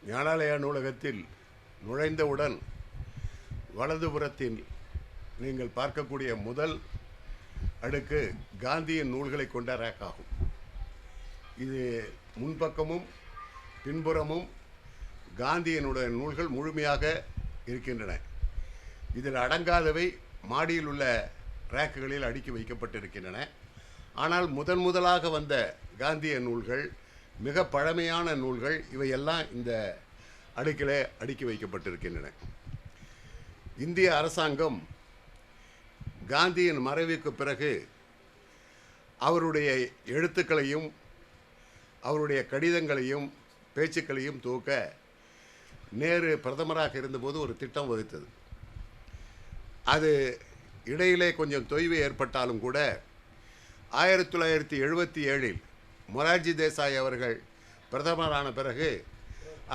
ஞானாலயா நூலகத்தில் நுழைந்தவுடன் வலதுபுறத்தில் நீங்கள் பார்க்கக்கூடிய முதல் அடுக்கு காந்தியின் நூல்களை கொண்ட ரேக் ஆகும். இது முன்பக்கமும் பின்புறமும் காந்தியினுடைய நூல்கள் முழுமையாக இருக்கின்றன. இதில் அடங்காதவை மாடியில் உள்ள ரேக்குகளில் அடுக்கி வைக்கப்பட்டிருக்கின்றன. ஆனால் முதலாக வந்த காந்திய நூல்கள், மிக பழமையான நூல்கள், இவையெல்லாம் இந்த அடுக்கிலே அடுக்கி வைக்கப்பட்டிருக்கின்றன. இந்திய அரசாங்கம் காந்தியின் மறைவுக்கு பிறகு அவருடைய எழுத்துக்களையும் அவருடைய கடிதங்களையும் பேச்சுக்களையும் துவக்க நேரு பிரதமராக இருந்தபோது ஒரு திட்டம் வகுத்தது. அது இடையிலே கொஞ்சம் தொய்வு ஏற்பட்டாலும் கூட 1977 மொரார்ஜி தேசாய் அவர்கள் பிரதமரான பிறகு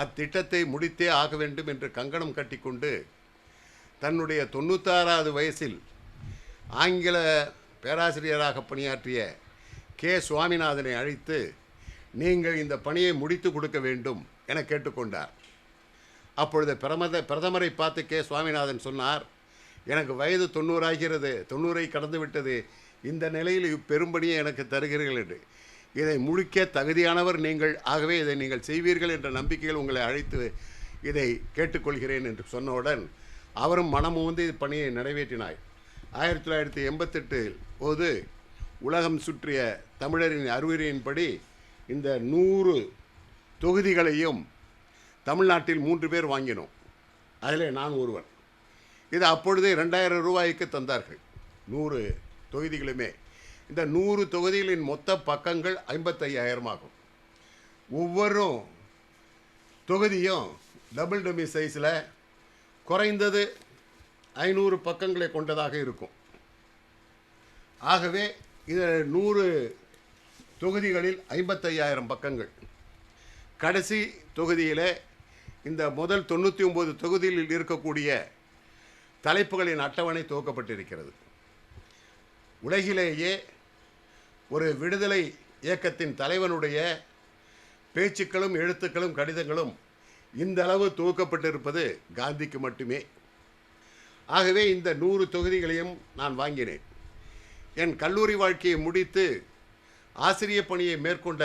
அத்திட்டத்தை முடித்தே ஆக வேண்டும் என்று கங்கணம் கட்டிக்கொண்டு தன்னுடைய 96வது வயசில் ஆங்கில பேராசிரியராக பணியாற்றிய கே சுவாமிநாதனை அழைத்து, நீங்கள் இந்த பணியை முடித்து கொடுக்க வேண்டும் என கேட்டுக்கொண்டார். அப்பொழுது பிரதமரை பார்த்து கே சுவாமிநாதன் சொன்னார், எனக்கு வயது 90 ஆகிறது, 90ஐ கடந்து விட்டது, இந்த நிலையில் பெரும்பணியை எனக்கு தருகிறீர்கள் என்று. இதை முடிக்க தகுதியானவர் நீங்கள், ஆகவே இதை நீங்கள் செய்வீர்கள் என்ற நம்பிக்கையில் உங்களை அழைத்து இதை கேட்டுக்கொள்கிறேன் என்று சொன்னவுடன் அவரும் மனமும் வந்து பணியை நிறைவேற்றினார். 1988 போது உலகம் சுற்றிய தமிழரின் அறிவுரையின்படி இந்த 100 தொகுதிகளையும் தமிழ்நாட்டில் 3 பேர் வாங்கினோம். அதிலே நான் ஒருவன். இது அப்பொழுதே 2000 ரூபாய்க்கு தந்தார்கள் 100 தொகுதிகளுமே. இந்த 100 தொகுதிகளின் மொத்த பக்கங்கள் 55,000 ஆகும். ஒவ்வொரு தொகுதியும் டபுள் டம்மி சைஸில் குறைந்தது 500 பக்கங்களை கொண்டதாக இருக்கும். ஆகவே இது 100 தொகுதிகளில் 55,000 பக்கங்கள். கடைசி தொகுதியில் இந்த முதல் 99 தொகுதியில் இருக்கக்கூடிய தலைப்புகளின் அட்டவணை துவக்கப்பட்டிருக்கிறது. உலகிலேயே ஒரு விடுதலை இயக்கத்தின் தலைவனுடைய பேச்சுக்களும் எழுத்துக்களும் கடிதங்களும் இந்த அளவு துவக்கப்பட்டிருப்பது காந்திக்கு மட்டுமே. ஆகவே இந்த 100 தொகுதிகளையும் நான் வாங்கினேன். என் கல்லூரி வாழ்க்கையை முடித்து ஆசிரிய பணியை மேற்கொண்ட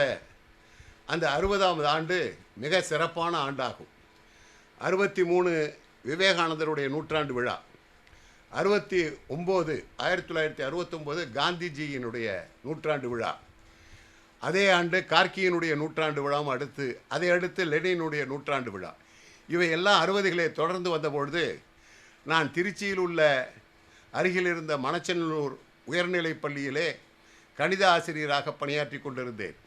அந்த 60வது ஆண்டு மிக சிறப்பான ஆண்டாகும். 63 விவேகானந்தருடைய நூற்றாண்டு விழா, 1969 காந்திஜியினுடைய நூற்றாண்டு விழா, அதே ஆண்டு கார்கியினுடைய நூற்றாண்டு விழாவும் அதை அடுத்து லெனினுடைய நூற்றாண்டு விழா. இவை எல்லாம் 60களே தொடர்ந்து வந்தபொழுது நான் திருச்சியில் உள்ள அருகில் இருந்த மணச்சநல்லூர் உயர்நிலைப் பள்ளியிலே கணித ஆசிரியராக பணியாற்றி கொண்டிருந்தேன்.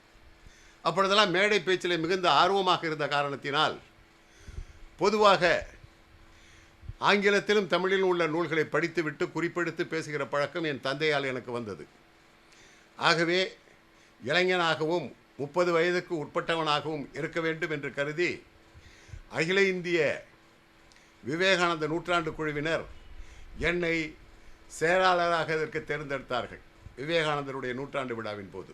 அப்பொழுதெல்லாம் மேடை பேச்சில் மிகுந்த ஆர்வமாக இருந்த காரணத்தினால் பொதுவாக ஆங்கிலத்திலும் தமிழிலும் உள்ள நூல்களை படித்துவிட்டு குறிப்பெடுத்து பேசுகிற பழக்கம் என் தந்தையால் எனக்கு வந்தது. ஆகவே இளைஞனாகவும் 30 வயதுக்கு உட்பட்டவனாகவும் இருக்க வேண்டும் என்று கருதி அகில இந்திய விவேகானந்த நூற்றாண்டு குழுவினர் என்னை செயலாளராக இதற்கு தேர்ந்தெடுத்தார்கள் விவேகானந்தருடைய நூற்றாண்டு விழாவின் போது.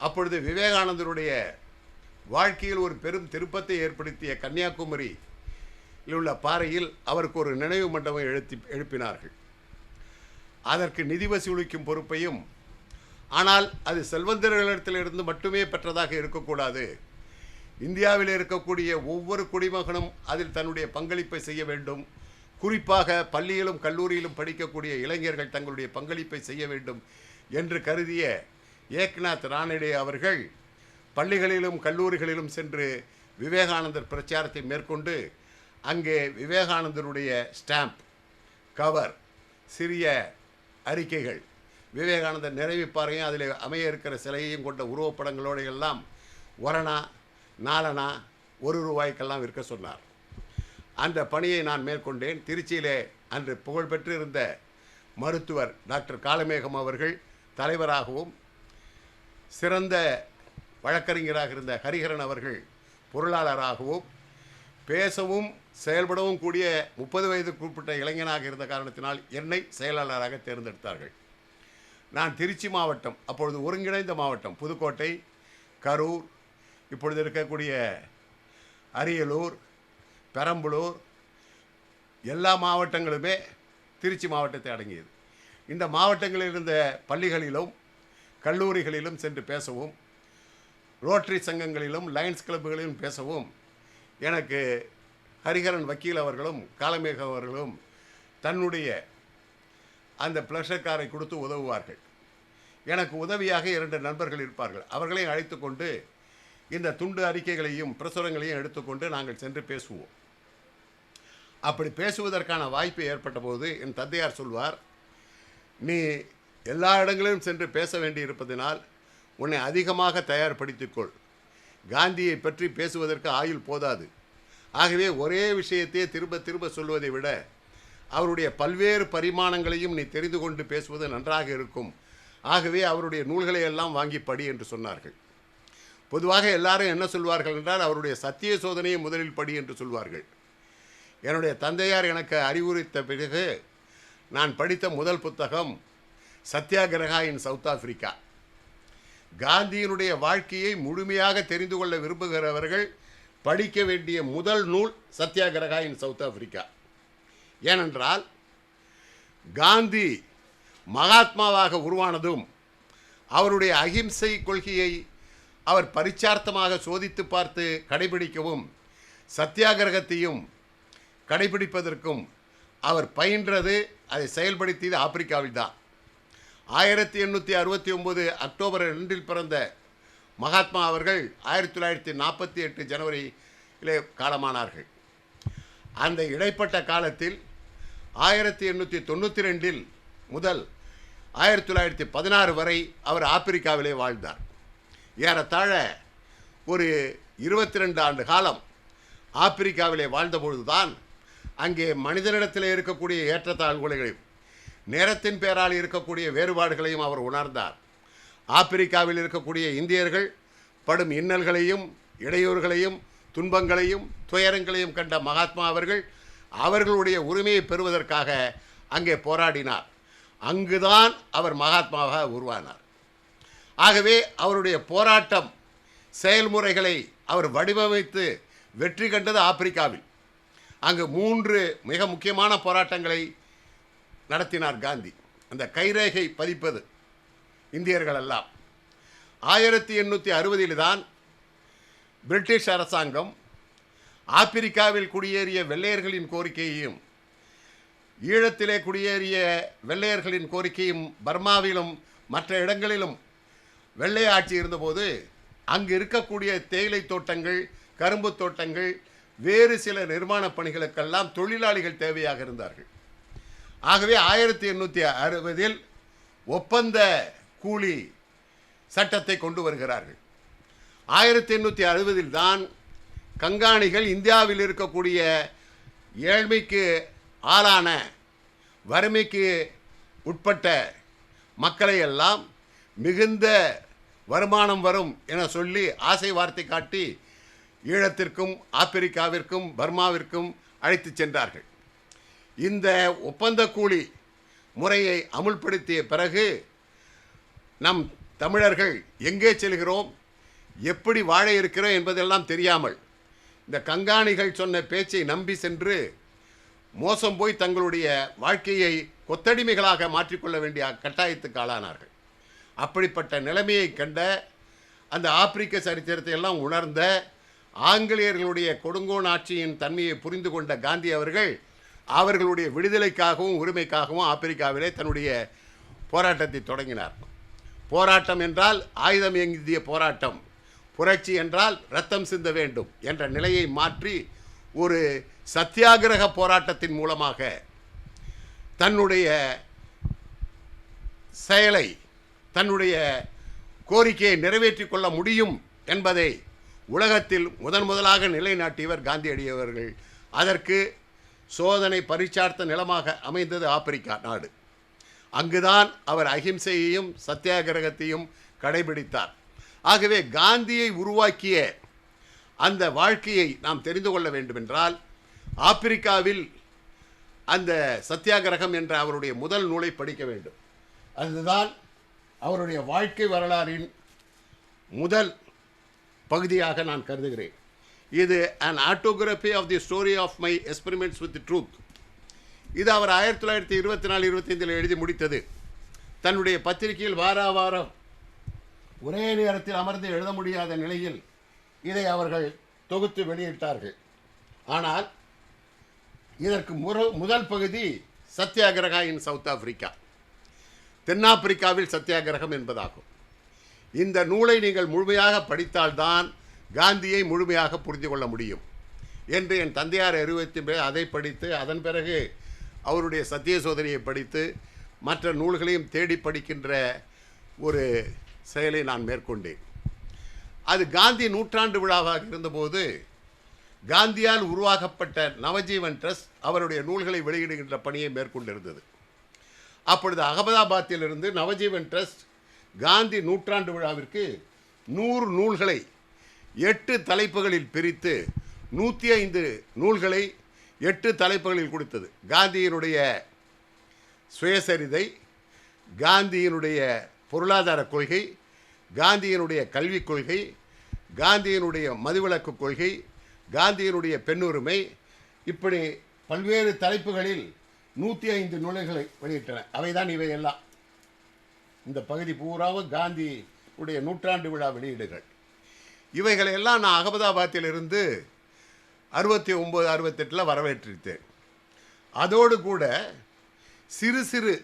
அப்பொழுது விவேகானந்தருடைய வாழ்க்கையில் ஒரு பெரும் திருப்பத்தை ஏற்படுத்திய கன்னியாகுமரியில் உள்ள பாறையில் அவருக்கு ஒரு நினைவு மண்டபம் எழுப்பினார்கள். அதற்கு நிதி வசூலிக்கும் பொறுப்பையும், ஆனால் அது செல்வந்தர்களிடத்திலிருந்து மட்டுமே பெற்றதாக இருக்கக்கூடாது, இந்தியாவில் இருக்கக்கூடிய ஒவ்வொரு குடிமகனும் அதில் தன்னுடைய பங்களிப்பை செய்ய வேண்டும், குறிப்பாக பள்ளியிலும் கல்லூரியிலும் படிக்கக்கூடிய இளைஞர்கள் தங்களுடைய பங்களிப்பை செய்ய வேண்டும் என்று கருதிய ஏக்நாத் ரானடே அவர்கள் பள்ளிகளிலும் கல்லூரிகளிலும் சென்று விவேகானந்தர் பிரச்சாரத்தை மேற்கொண்டு அங்கே விவேகானந்தருடைய ஸ்டாம்ப், கவர், சிறிய அறிக்கைகள், விவேகானந்தர் நிறைவுப்பாறையும் அதில் அமைய இருக்கிற சிலையையும் கொண்ட உருவப்படங்களோடு எல்லாம் ஒரணா 4 1 ரூபாய்க்கெல்லாம் விற்க சொன்னார். அந்த பணியை நான் மேற்கொண்டேன். திருச்சியிலே அன்று புகழ்பெற்று இருந்த மருத்துவர் டாக்டர் காளமேகம் அவர்கள் தலைவராகவும், சிறந்த வழக்கறிஞராக இருந்த ஹரிஹரன் அவர்கள் பொருளாளராகவும், பேசவும் செயல்படவும் கூடிய 30 வயதுக்கு உட்பட்ட இளைஞனாக இருந்த காரணத்தினால் என்னை செயலாளராக தேர்ந்தெடுத்தார்கள். நான் திருச்சி மாவட்டம், அப்பொழுது ஒருங்கிணைந்த மாவட்டம், புதுக்கோட்டை, கரூர், இப்பொழுது இருக்கக்கூடிய அரியலூர், பெரம்பலூர் எல்லா மாவட்டங்களுமே திருச்சி மாவட்டத்தை அடங்கியது. இந்த மாவட்டங்களில் இருந்த பள்ளிகளிலும் கல்லூரிகளிலும் சென்று பேசவும், ரோட்டரி சங்கங்களிலும் லயன்ஸ் கிளப்புகளிலும் பேசவும் எனக்கு ஹரிஹரன் வக்கீல் அவர்களும் காலமேக அவர்களும் தன்னுடைய அந்த ப்ளஷர் காரை கொடுத்து உதவுவார்கள். எனக்கு உதவியாக 2 நண்பர்கள் இருப்பார்கள். அவர்களையும் அழைத்து கொண்டு இந்த துண்டு அறிக்கைகளையும் பிரசுரங்களையும் எடுத்துக்கொண்டு நாங்கள் சென்று பேசுவோம். அப்படி பேசுவதற்கான வாய்ப்பு ஏற்பட்ட போது என் தந்தையார் சொல்வார், நீ எல்லா இடங்களிலும் சென்று பேச வேண்டி இருப்பதனால் உன்னை அதிகமாக தயார்படுத்திக்கொள். காந்தியை பற்றி பேசுவதற்கு ஆயுள் போதாது. ஆகவே ஒரே விஷயத்தையே திரும்ப திரும்ப சொல்வதை விட அவருடைய பல்வேறு பரிமாணங்களையும் நீ தெரிந்து கொண்டு பேசுவது நன்றாக இருக்கும். ஆகவே அவருடைய நூல்களை எல்லாம் வாங்கி படி என்று சொன்னார்கள். பொதுவாக எல்லாரும் என்ன சொல்வார்கள் என்றால், அவருடைய சத்திய சோதனையை முதலில் படி என்று சொல்வார்கள். என்னுடைய தந்தையார் எனக்கு அறிவுறுத்த பிறகு நான் படித்த முதல் புத்தகம் சத்தியாகிரகா இன் சவுத் ஆப்பிரிக்கா. காந்தியினுடைய வாழ்க்கையை முழுமையாக தெரிந்து கொள்ள விரும்புகிறவர்கள் படிக்க வேண்டிய முதல் நூல் சத்தியாகிரகா இன் சவுத் ஆப்பிரிக்கா. ஏனென்றால் காந்தி மகாத்மாவாக உருவானதும் அவருடைய அகிம்சை கொள்கையை அவர் பரிச்சார்த்தமாக சோதித்து பார்த்து கடைபிடிக்கவும், சத்தியாகிரகத்தையும் கடைபிடிப்பதற்கும் அவர் பயின்றது, அதை செயல்படுத்தியது ஆப்பிரிக்காவில் தான். 1869 அக்டோபர் 2 பிறந்த மகாத்மா அவர்கள் 1948 ஜனவரியிலே காலமானார்கள். அந்த இடைப்பட்ட காலத்தில் 1892 முதல் 1916 வரை அவர் ஆப்பிரிக்காவிலே வாழ்ந்தார். ஏறத்தாழ ஒரு 22 ஆண்டு காலம் ஆப்பிரிக்காவிலே வாழ்ந்தபொழுதுதான் அங்கே மனிதனிடத்தில் இருக்கக்கூடிய ஏற்றத்தாழ்வுகளையும் நேரத்தின் பேரால் இருக்கக்கூடிய வேறுபாடுகளையும் அவர் உணர்ந்தார். ஆப்பிரிக்காவில் இருக்கக்கூடிய இந்தியர்கள் படும் இன்னல்களையும் இடையூறுகளையும் துன்பங்களையும் துயரங்களையும் கண்ட மகாத்மா அவர்கள் அவர்களுடைய உரிமையை பெறுவதற்காக அங்கே போராடினார். அங்குதான் அவர் மகாத்மாவாக உருவானார். ஆகவே அவருடைய போராட்டம் செயல்முறைகளை அவர் வடிவமைத்து வெற்றி கண்டது ஆப்பிரிக்காவில். அங்கு 3 மிக முக்கியமான போராட்டங்களை நடத்தினார் காந்தி. அந்த கைரேகை பதிப்பது இந்தியர்கள் எல்லாம் 1860 தான் பிரிட்டிஷ் அரசாங்கம் ஆப்பிரிக்காவில் குடியேறிய வெள்ளையர்களின் கோரிக்கையையும் ஈழத்திலே குடியேறிய வெள்ளையர்களின் கோரிக்கையும் பர்மாவிலும் மற்ற இடங்களிலும் வெள்ளை ஆட்சி இருந்தபோது அங்கு இருக்கக்கூடிய தேயிலை தோட்டங்கள், கரும்பு தோட்டங்கள், வேறு சில நிர்மாண பணிகளுக்கெல்லாம் தொழிலாளிகள் தேவையாக இருந்தார்கள். ஆகவே 1860 ஒப்பந்த கூலி சட்டத்தை கொண்டு வருகிறார்கள். 1860 தான் கங்காணிகள் இந்தியாவில் இருக்கக்கூடிய ஏழ்மைக்கு ஆளான வறுமைக்கு உட்பட்ட மக்களை எல்லாம் மிகுந்த வருமானம் வரும் என சொல்லி ஆசை வார்த்தை காட்டி ஈழத்திற்கும் ஆப்பிரிக்காவிற்கும் பர்மாவிற்கும் அழைத்து சென்றார்கள். இந்த ஒப்பந்த கூலி முறையை அமுல்படுத்திய பிறகு நம் தமிழர்கள் எங்கே செல்கிறோம், எப்படி வாழ இருக்கிறோம் என்பதெல்லாம் தெரியாமல் இந்த கங்காணிகள் சொன்ன பேச்சை நம்பி சென்று மோசம் போய் தங்களுடைய வாழ்க்கையை கொத்தடிமைகளாக மாற்றிக்கொள்ள வேண்டிய கட்டாயத்துக்கு ஆளானார்கள். அப்படிப்பட்ட நிலைமையை கண்ட அந்த ஆப்பிரிக்க சரித்திரத்தை எல்லாம் உணர்ந்த ஆங்கிலேயர்களுடைய கொடுங்கோன் ஆட்சியின் தன்மையை புரிந்து கொண்ட காந்தி அவர்கள் அவர்களுடைய விடுதலைக்காகவும் உரிமைக்காகவும் ஆப்பிரிக்காவிலே தன்னுடைய போராட்டத்தை தொடங்கினார். போராட்டம் என்றால் ஆயுதம் ஏந்திய போராட்டம், புரட்சி என்றால் ரத்தம் சிந்த வேண்டும் என்ற நிலையை மாற்றி ஒரு சத்தியாகிரக போராட்டத்தின் மூலமாக தன்னுடைய செயலை, தன்னுடைய கோரிக்கையை நிறைவேற்றிக் கொள்ள முடியும் என்பதை உலகத்தில் முதலாக நிலைநாட்டியவர் காந்தியடியவர்கள். அதற்கு சோதனை பரிச்சார்த்த நிலமாக அமைந்தது ஆப்பிரிக்கா நாடு. அங்குதான் அவர் அகிம்சையையும் சத்தியாகிரகத்தையும் கடைபிடித்தார். ஆகவே காந்தியை உருவாக்கிய அந்த வாழ்க்கையை நாம் தெரிந்து கொள்ள வேண்டுமென்றால் ஆப்பிரிக்காவில் அந்த சத்தியாகிரகம் என்ற அவருடைய முதல் நூலை படிக்க வேண்டும். அதுதான் அவருடைய வாழ்க்கை வரலாறின் முதல் பகுதியாக நான் கருதுகிறேன். இது an autography of the story of my experiments with the truth. இது அவர் 1924-25 எழுதி முடித்தது. தன்னுடைய பத்திரிகையில் வாரம் ஒரே நேரத்தில் அமர்ந்து எழுத முடியாத நிலையில் இதை அவர்கள் தொகுத்து வெளியிட்டார்கள். ஆனால் இதற்கு முதல் பகுதி சத்தியாகிரகா இன் சவுத் ஆப்பிரிக்கா, தென்னாப்பிரிக்காவில் சத்தியாகிரகம் என்பதாகும். இந்த நூலை நீங்கள் முழுமையாக படித்தால்தான் காந்தியை முழுமையாக புரிந்து கொள்ள முடியும் என்று என் தந்தையார் அறிவுறுத்தின் பிறகு அதை படித்து, அதன் பிறகு அவருடைய சத்திய சோதனையை படித்து மற்ற நூல்களையும் தேடி படிக்கின்ற ஒரு செயலை நான் மேற்கொண்டேன். அது காந்தி நூற்றாண்டு விழாவாக இருந்தபோது காந்தியால் உருவாக்கப்பட்ட நவஜீவன் ட்ரஸ்ட் அவருடைய நூல்களை வெளியிடுகின்ற பணியை மேற்கொண்டிருந்தது. அப்பொழுது அகமதாபாத்திலிருந்து நவஜீவன் ட்ரஸ்ட் காந்தி நூற்றாண்டு விழாவிற்கு 100 நூல்களை 8 தலைப்புகளில் பிரித்து 105 நூல்களை 8 தலைப்புகளில் கொடுத்தது. காந்தியினுடைய சுயசரிதை, காந்தியினுடைய பொருளாதார கொள்கை, காந்தியினுடைய கல்விக் கொள்கை, காந்தியினுடைய மதுவிலக்கு கொள்கை, காந்தியினுடைய பெண்ணுரிமை, இப்படி பல்வேறு தலைப்புகளில் 105 நூல்களை வெளியிட்டன. அவைதான் இவையெல்லாம். இந்த பகுதி பூராவும் காந்தி உடைய நூற்றாண்டு விழா வெளியீடுகள். இவைகளையெல்லாம் நான் அகமதாபாத்தில் இருந்து 69-68 வரவேற்றிருத்தேன். அதோடு கூட சிறு சிறு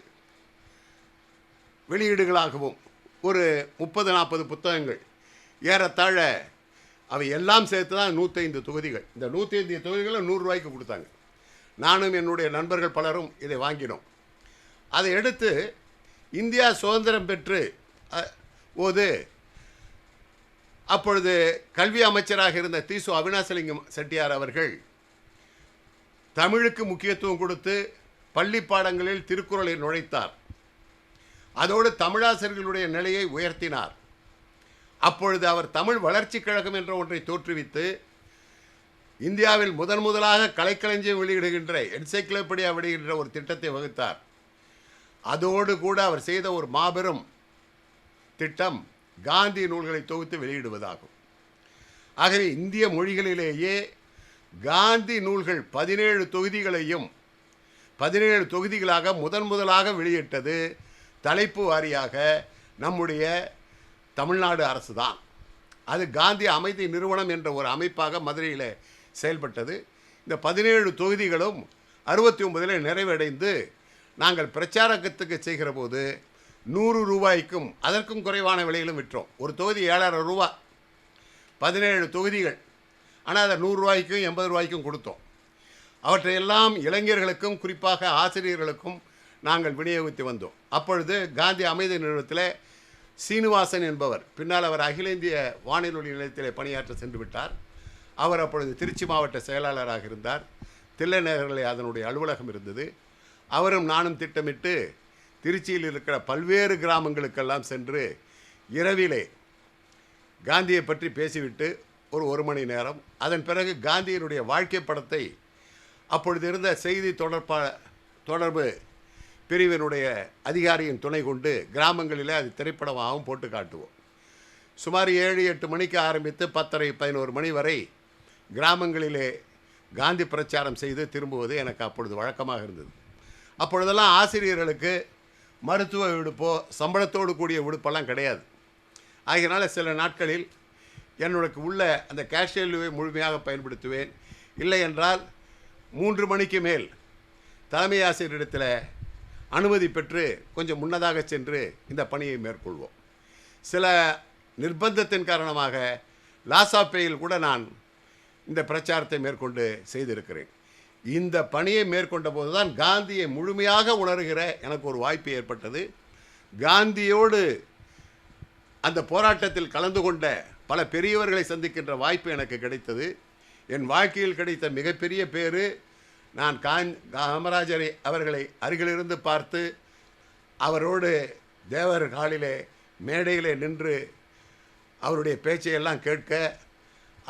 வெளியீடுகளாகவும் ஒரு 30-40 புத்தகங்கள், ஏறத்தாழ அவை எல்லாம் சேர்த்து தான் 105 தொகுதிகள். இந்த 105 தொகுதிகளை 100 ரூபாய்க்கு கொடுத்தாங்க. நானும் என்னுடைய நண்பர்கள் பலரும் இதை வாங்கினோம். அதை எடுத்து இந்தியா சுதந்திரம் பெற்று போது அப்பொழுது கல்வி அமைச்சராக இருந்த தீசு அவினாசலிங்கம் செட்டியார் அவர்கள் தமிழுக்கு முக்கியத்துவம் கொடுத்து பள்ளி பாடங்களில் திருக்குறளை நுழைத்தார். அதோடு தமிழாசிரியர்களுடைய நிலையை உயர்த்தினார். அப்பொழுது அவர் தமிழ் வளர்ச்சி கழகம் என்ற ஒன்றை தோற்றுவித்து இந்தியாவில் முதலாக கலைக்களஞ்சியம் வெளியிடுகின்ற என்சைக்ளோபீடியா வெளியிடுகின்ற ஒரு திட்டத்தை வகுத்தார். அதோடு கூட அவர் செய்த ஒரு மாபெரும் திட்டம் காந்தி நூல்களை தொகுத்து வெளியிடுவதாகும். ஆகவே இந்திய மொழிகளிலேயே காந்தி நூல்கள் 17 தொகுதிகளையும் 17 தொகுதிகளாக முதலாக வெளியிட்டது தலைப்பு வாரியாக நம்முடைய தமிழ்நாடு அரசு தான். அது காந்தி அமைதி நிறுவனம் என்ற ஒரு அமைப்பாக மதுரையில் செயல்பட்டது. இந்த 17 தொகுதிகளும் 69 நிறைவடைந்து நாங்கள் பிரச்சாரத்துக்கு செய்கிற போது 100 ரூபாய்க்கும் அதற்கும் குறைவான விலையிலும் விற்றோம். ஒரு தொகுதி 7,500 ரூபா, 17 தொகுதிகள். ஆனால் அதை 100 ரூபாய்க்கும் 80 ரூபாய்க்கும் கொடுத்தோம். அவற்றையெல்லாம் இளைஞர்களுக்கும் குறிப்பாக ஆசிரியர்களுக்கும் நாங்கள் விநியோகித்து வந்தோம். அப்பொழுது காந்தி அமைதி நிறுவனத்தில் சீனிவாசன் என்பவர், பின்னால் அவர் அகில இந்திய வானொலி நிலையத்தில் பணியாற்ற சென்று விட்டார். அவர் அப்பொழுது திருச்சி மாவட்ட செயலாளராக இருந்தார். தில்லை நகரில் அதனுடைய அலுவலகம் இருந்தது. அவரும் நானும் திட்டமிட்டு திருச்சியில் இருக்கிற பல்வேறு கிராமங்களுக்கெல்லாம் சென்று இரவிலே காந்தியை பற்றி பேசிவிட்டு ஒரு மணி நேரம், அதன் பிறகு காந்தியினுடைய வாழ்க்கை படத்தை அப்பொழுது இருந்த செய்தி தொடர்பு பிரிவினுடைய அதிகாரியின் துணை கொண்டு கிராமங்களில் அது திரைப்படமாகவும் போட்டு காட்டுவோம். சுமார் 7-8 மணிக்கு ஆரம்பித்து 10:30-11 மணி வரை கிராமங்களிலே காந்தி பிரச்சாரம் செய்து திரும்புவது எனக்கு அப்பொழுது வழக்கமாக இருந்தது. அப்பொழுதெல்லாம் ஆசிரியர்களுக்கு மருத்துவ விடுப்போ சம்பளத்தோடு கூடிய விடுப்பெல்லாம் கிடையாது. ஆகையினால சில நாட்களில் என்னுடைய உள்ள அந்த கேஷுவல் லீவை முழுமையாக பயன்படுத்துவேன். இல்லை என்றால் 3 மணிக்கு மேல் தலைமை ஆசிரியரிடத்தில் அனுமதி பெற்று கொஞ்சம் முன்னதாக சென்று இந்த பணியை மேற்கொள்வோம். சில நிர்பந்தத்தின் காரணமாக லாஸ் ஆஃப் பேயில் கூட நான் இந்த பிரச்சாரத்தை மேற்கொண்டு செய்திருக்கிறேன். இந்த பணியை மேற்கொண்ட போது தான் காந்தியை முழுமையாக உணர்கிற எனக்கு ஒரு வாய்ப்பு ஏற்பட்டது. காந்தியோடு அந்த போராட்டத்தில் கலந்து கொண்ட பல பெரியவர்களை சந்திக்கின்ற வாய்ப்பு எனக்கு கிடைத்தது. என் வாழ்க்கையில் கிடைத்த மிகப்பெரிய பேறு, நான் காமராஜரை அவர்களை அருகிலிருந்து பார்த்து அவரோடு தேவர் காலிலே மேடையிலே நின்று அவருடைய பேச்சையெல்லாம் கேட்க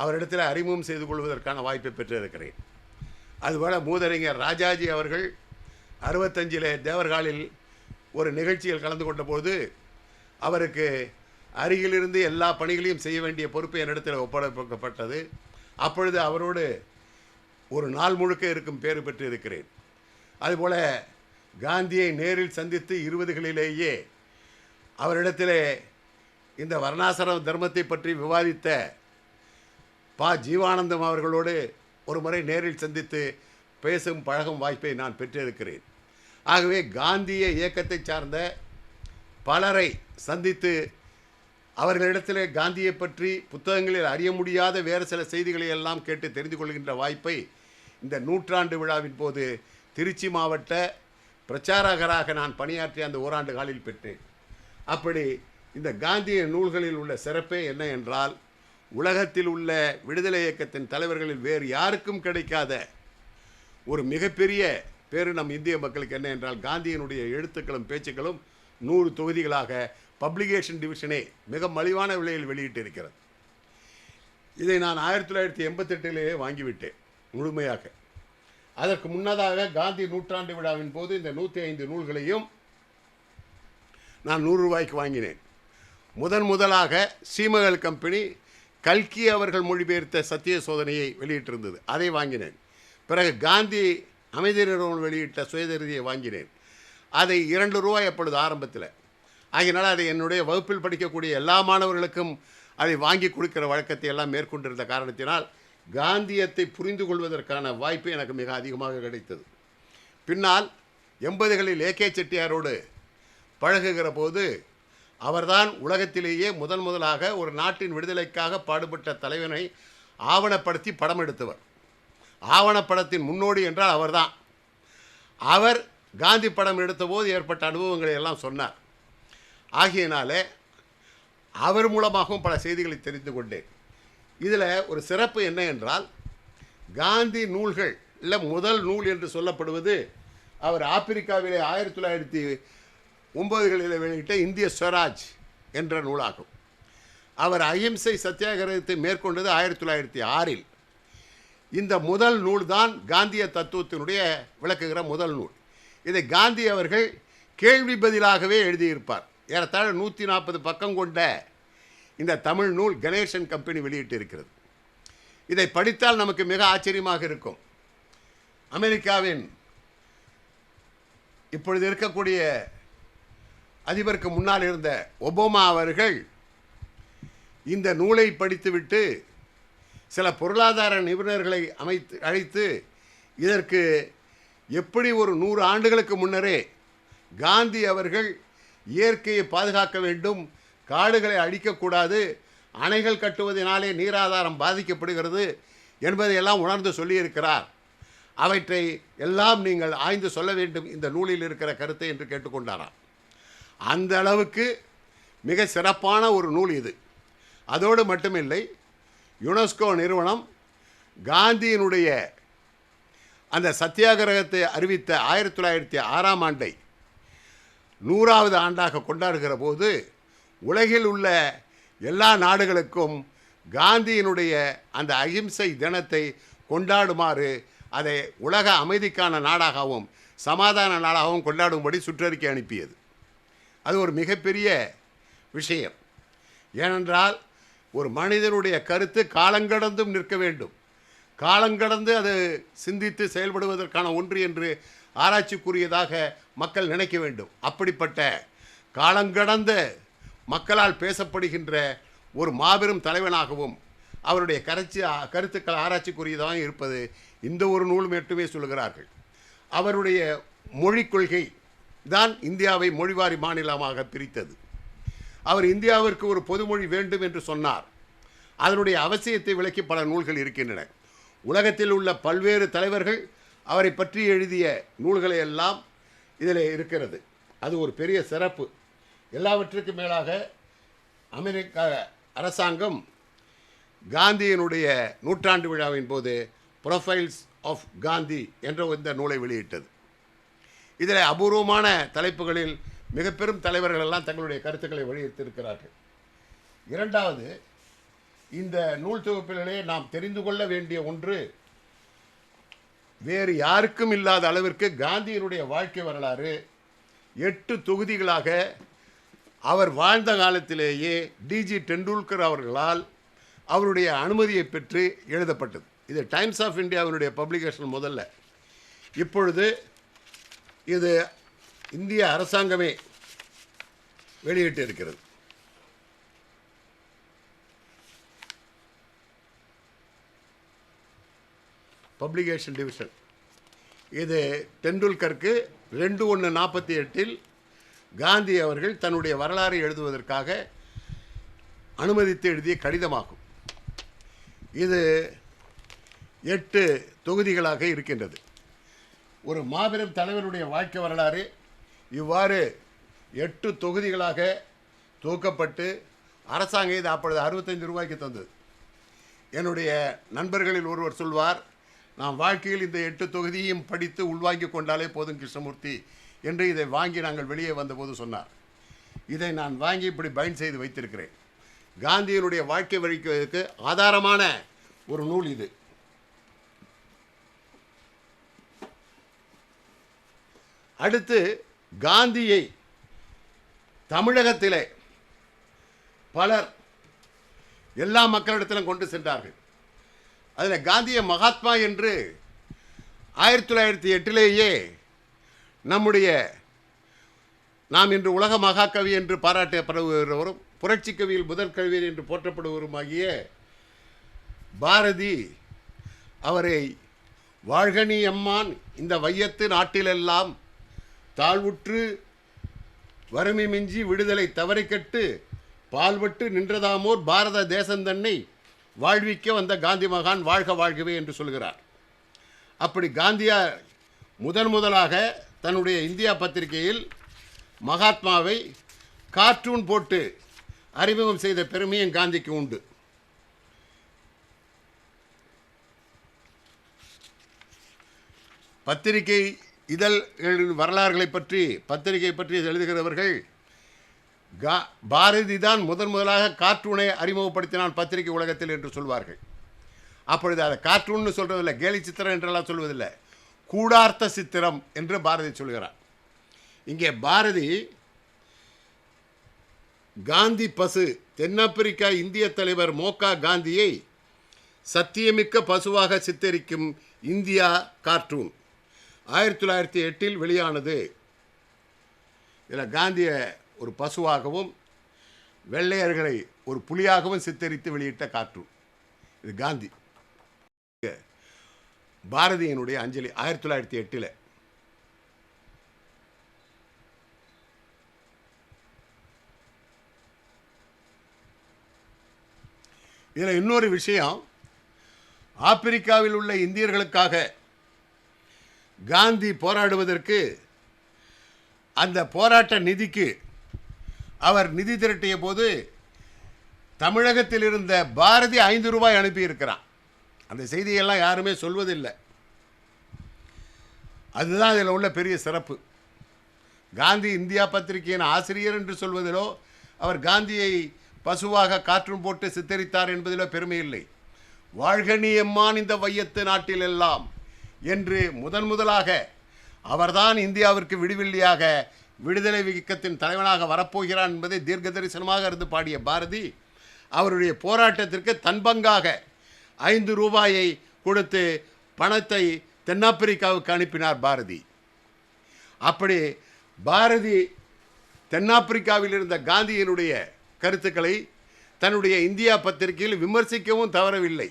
அவரிடத்தில் அறிமுகம் செய்து கொள்வதற்கான வாய்ப்பை பெற்றிருக்கிறேன். அதுபோல் மூதறிஞர் ராஜாஜி அவர்கள் 65 தேவர்காலில் ஒரு நிகழ்ச்சியில் கலந்து கொண்ட போது அவருக்கு அருகிலிருந்து எல்லா பணிகளையும் செய்ய வேண்டிய பொறுப்பு என்னிடத்தில் ஒப்படைக்கப்பட்டது. அப்பொழுது அவரோடு ஒரு நாள் முழுக்க இருக்கும் பேறு பெற்று இருக்கிறேன். அதுபோல் காந்தியை நேரில் சந்தித்து 20களிலேயே அவரிடத்திலே இந்த வர்ணாசிரம தர்மத்தை பற்றி விவாதித்த ஜீவானந்தம் அவர்களோடு ஒரு முறை நேரில் சந்தித்து பேசும் பழகும் வாய்ப்பை நான் பெற்றிருக்கிறேன். ஆகவே காந்திய இயக்கத்தை சார்ந்த பலரை சந்தித்து அவர்களிடத்திலே காந்தியை பற்றி புத்தகங்களில் அறிய முடியாத வேறு சில செய்திகளை எல்லாம் கேட்டு தெரிந்து கொள்கின்ற வாய்ப்பை இந்த நூற்றாண்டு விழாவின் போது திருச்சி மாவட்ட பிரச்சாரகராக நான் பணியாற்றிய அந்த ஓராண்டு காலில் பெற்றேன். அப்படி இந்த காந்திய நூல்களில் உள்ள சிறப்பே என்ன என்றால், உலகத்தில் உள்ள விடுதலை இயக்கத்தின் தலைவர்களில் வேறு யாருக்கும் கிடைக்காத ஒரு மிகப்பெரிய பேரு நம் இந்திய மக்களுக்கு என்ன என்றால், காந்தியினுடைய எழுத்துக்களும் பேச்சுக்களும் 100 தொகுதிகளாக பப்ளிகேஷன் டிவிஷனே மிக மலிவான விலையில் வெளியிட்டிருக்கிறது. இதை நான் 1988லேயே வாங்கிவிட்டேன் முழுமையாக. அதற்கு முன்னதாக காந்தி நூற்றாண்டு விழாவின் போது இந்த 105 நூல்களையும் நான் 100 ரூபாய்க்கு வாங்கினேன். முதலாக சீமகல் கம்பெனி கல்கி அவர்கள் மொழிபெயர்த்த சத்திய சோதனையை வெளியிட்டிருந்தது, அதை வாங்கினேன். பிறகு காந்தி அமைதி நிறுவனம் வெளியிட்ட சுயதரிதியை வாங்கினேன். அதை 2 ரூபாய் அப்பொழுது ஆரம்பத்தில். ஆகினால் அதை என்னுடைய வகுப்பில் படிக்கக்கூடிய எல்லா மாணவர்களுக்கும் அதை வாங்கி கொடுக்கிற வழக்கத்தை எல்லாம் மேற்கொண்டிருந்த காரணத்தினால் காந்தியத்தை புரிந்து கொள்வதற்கான வாய்ப்பு எனக்கு மிக அதிகமாக கிடைத்தது. பின்னால் 80களில் ஏகே செட்டியாரோடு பழகுகிற போது அவர்தான் உலகத்திலேயே முதலாக ஒரு நாட்டின் விடுதலைக்காக பாடுபட்ட தலைவனை ஆவணப்படுத்தி படம் எடுத்தவர். ஆவணப்படத்தின் முன்னோடி என்றால் அவர்தான். அவர் காந்தி படம் எடுத்தபோது ஏற்பட்ட அனுபவங்களை எல்லாம் சொன்னார். ஆகியனாலே அவர் மூலமாகவும் பல செய்திகளை தெரிந்து கொண்டேன். இதில் ஒரு சிறப்பு என்ன என்றால், காந்தி நூல்கள் இல்லை முதல் நூல் என்று சொல்லப்படுவது அவர் ஆப்பிரிக்காவிலே 1909களில் வெளியிட்ட இந்திய ஸ்வராஜ் என்ற நூலாகும். அவர் அஹிம்சை சத்தியாகிரகத்தை மேற்கொண்டது 1906இல். இந்த முதல் நூல் தான் காந்திய தத்துவத்தினுடைய விளக்குகிற முதல் நூல். இதை காந்தி அவர்கள் கேள்வி பதிலாகவே எழுதியிருப்பார். ஏறத்தாழ 140 பக்கம் கொண்ட இந்த தமிழ் நூல் கணேசன் கம்பெனி வெளியிட்டு இருக்கிறது. இதை படித்தால் நமக்கு மிக ஆச்சரியமாக இருக்கும். அமெரிக்காவின் இப்பொழுது இருக்கக்கூடிய அதிபருக்கு முன்னால் இருந்த ஒபாமா அவர்கள் இந்த நூலை படித்துவிட்டு சில பொருளாதார நிபுணர்களை அழைத்து இதற்கு எப்படி ஒரு 100 ஆண்டுகளுக்கு முன்னரே காந்தி அவர்கள் இயற்கையை பாதுகாக்க வேண்டும், காடுகளை அழிக்கக்கூடாது, அணைகள் கட்டுவதனாலே நீராதாரம் பாதிக்கப்படுகிறது என்பதையெல்லாம் உணர்ந்து சொல்லியிருக்கிறார். அவற்றை எல்லாம் நீங்கள் ஆய்ந்து சொல்ல வேண்டும் இந்த நூலில் இருக்கிற கருத்தை என்று கேட்டுக்கொண்டாராம். அந்த அளவுக்கு மிக சிறப்பான ஒரு நூல் இது. அதோடு மட்டுமில்லை, யுனெஸ்கோ நிறுவனம் காந்தியினுடைய அந்த சத்தியாகிரகத்தை அறிவித்த 1906ஆம் ஆண்டை 100வது ஆண்டாக கொண்டாடுகிற போது உலகில் உள்ள எல்லா நாடுகளுக்கும் காந்தியினுடைய அந்த அகிம்சை தினத்தை கொண்டாடுமாறு அதை உலக அமைதிக்கான நாடாகவும் சமாதான நாடாகவும் கொண்டாடும்படி சுற்றறிக்கை அனுப்பியது. அது ஒரு மிகப்பெரிய விஷயம். ஏனென்றால் ஒரு மனிதனுடைய கருத்து காலங்கடந்தும் நிற்க வேண்டும், காலங்கடந்து அது சிந்தித்து செயல்படுவதற்கான ஒன்று என்று ஆராய்ச்சிக்குரியதாக மக்கள் நினைக்க வேண்டும். அப்படிப்பட்ட காலங்கடந்த மக்களால் பேசப்படுகின்ற ஒரு மாபெரும் தலைவனாகவும் அவருடைய கருத்துக்கள் ஆராய்ச்சிக்குரியதாக இருப்பது இந்த ஒரு நூல் மட்டுமே சொல்கிறார்கள். அவருடைய மொழிக் கொள்கை தான் இந்தியாவை மொழிவாரி மாநிலமாக பிரித்தது. அவர் இந்தியாவிற்கு ஒரு பொதுமொழி வேண்டும் என்று சொன்னார். அதனுடைய அவசியத்தை விளக்கி பல நூல்கள் இருக்கின்றன. உலகத்தில் உள்ள பல்வேறு தலைவர்கள் அவரை பற்றி எழுதிய நூல்களை எல்லாம் இதில் இருக்கிறது. அது ஒரு பெரிய சிறப்பு. எல்லாவற்றுக்கும் மேலாக அமெரிக்க அரசாங்கம் காந்தியினுடைய நூற்றாண்டு விழாவின் போது ப்ரொஃபைல்ஸ் ஆஃப் காந்தி என்ற இந்த நூலை வெளியிட்டது. இதில் அபூர்வமான தலைப்புகளில் மிக பெரும் தலைவர்கள் எல்லாம் தங்களுடைய கருத்துக்களை வெளியிட்டிருக்கிறார்கள். இரண்டாவது, இந்த நூல் தொகுப்பிலே நாம் தெரிந்து கொள்ள வேண்டிய ஒன்று, வேறு யாருக்கும் இல்லாத அளவிற்கு காந்தியினுடைய வாழ்க்கை வரலாறு 8 தொகுதிகளாக அவர் வாழ்ந்த காலத்திலேயே டிஜி டெண்டுல்கர் அவர்களால் அவருடைய அனுமதியை பெற்று எழுதப்பட்டது. இது டைம்ஸ் ஆஃப் இந்தியாவினுடைய பப்ளிகேஷன் முதல்ல. இப்பொழுது இது இந்திய அரசாங்கமே வெளியிட்டு இருக்கிறது. Publication division. இது டெண்டுல்கருக்கு 2/1/48 காந்தி அவர்கள் தன்னுடைய வரலாறை எழுதுவதற்காக அனுமதித்து எழுதிய கடிதமாகும். இது 8 தொகுதிகளாக இருக்கின்றது. ஒரு மாபெரும் தலைவருடைய வாழ்க்கை வரலாறு இவ்வாறு 8 தொகுதிகளாக தொகுக்கப்பட்டு அரசாங்கம் இது அப்பொழுது 65 ரூபாய்க்கு தந்தது. என்னுடைய நண்பர்களில் ஒருவர் சொல்வார், நான் வாழ்க்கையில் இந்த 8 தொகுதியையும் படித்து உள்வாங்கி கொண்டாலே போதும் கிருஷ்ணமூர்த்தி என்று இதை வாங்கி நாங்கள் வெளியே வந்தபோது சொன்னார். இதை நான் வாங்கி இப்படி பைண்ட் செய்து வைத்திருக்கிறேன். காந்தியினுடைய வாழ்க்கை வழிக்கு ஆதாரமான ஒரு நூல் இது. அடுத்து காந்தியை தமிழகத்திலே பலர் எல்லா மக்களிடத்திலும் கொண்டு சென்றார்கள். அதில் காந்திய மகாத்மா என்று 1908 நாம் இன்று உலக மகாகவி என்று பாராட்டப்படுகிறவரும் புரட்சி கவியில் முதல் கவிஞர் என்று போற்றப்படுவருமாகிய பாரதி அவரை வாழ்கனி அம்மான் இந்த வையத்து நாட்டிலெல்லாம் தாழ்வுற்று வறுமை மிஞ்சி விடுதலை தவறிக்கட்டு பால்பட்டு நின்றதாமோர் பாரத தேசந்தன்னை வாழ்விக்க வந்த காந்தி மகான் வாழ்க வாழ்கவே என்று சொல்கிறார். அப்படி காந்தியார் முதலாக தன்னுடைய இந்தியா பத்திரிகையில் மகாத்மாவை கார்ட்டூன் போட்டு அறிமுகம் செய்த பெருமையும் காந்திக்கு உண்டு. பத்திரிகை இதழ்களின் வரலாறுகளை பற்றி பத்திரிகை பற்றி எழுதுகிறவர்கள் பாரதி தான் முதலாக கார்ட்டூனை அறிமுகப்படுத்தினான் பத்திரிகை உலகத்தில் என்று சொல்வார்கள். அப்பொழுது அதை கார்ட்டூன்னு சொல்றதில்லை, கேலி சித்திரம் என்றெல்லாம் சொல்வதில்லை, கூடார்த்த சித்திரம் என்று பாரதி சொல்கிறார். இங்கே பாரதி காந்தி பசு தென்னாப்பிரிக்கா இந்திய தலைவர் மோகா காந்தியை சத்தியமிக்க பசுவாக சித்தரிக்கும் இந்தியா கார்ட்டூன் 1908 வெளியானது. இதில் காந்தியை ஒரு பசுவாகவும் வெள்ளையர்களை ஒரு புலியாகவும் சித்தரித்து வெளியிட்ட கார்ட்டூன் இது காந்தி. பாரதியினுடைய அஞ்சலி 1908. இதில் இன்னொரு விஷயம், ஆப்பிரிக்காவில் உள்ள இந்தியர்களுக்காக காந்தி போராடுவதற்கு அந்த போராட்ட நிதிக்கு அவர் நிதி திரட்டிய போது தமிழகத்தில் இருந்த பாரதி 5 ரூபாய் அனுப்பியிருக்கிறான். அந்த செய்தியெல்லாம் யாருமே சொல்வதில்லை. அதுதான் இதில் உள்ள பெரிய சிறப்பு. காந்தி இந்தியா பத்திரிகையின் ஆசிரியர் என்று சொல்வதிலோ அவர் காந்தியை பசுவாக கார்ட்டூன் போட்டு சித்தரித்தார் என்பதிலோ பெருமை இல்லை. வாழ்கனி எம்மான் இந்த வையத்து நாட்டில் எல்லாம் என்று முதலாக அவர்தான் இந்தியாவிற்கு விடுவில்லியாக விடுதலை இயக்கத்தின் தலைவனாக வரப்போகிறான் என்பதை தீர்க்க தரிசனமாக இருந்து பாடிய பாரதி அவருடைய போராட்டத்திற்கு தன் பங்காக 5 ரூபாயை கொடுத்து பணத்தை தென்னாப்பிரிக்காவுக்கு அனுப்பினார் பாரதி. அப்படி பாரதி தென்னாப்பிரிக்காவில் இருந்த காந்தியினுடைய கருத்துக்களை தன்னுடைய இந்தியா பத்திரிகையில் விமர்சிக்கவும் தவறவில்லை.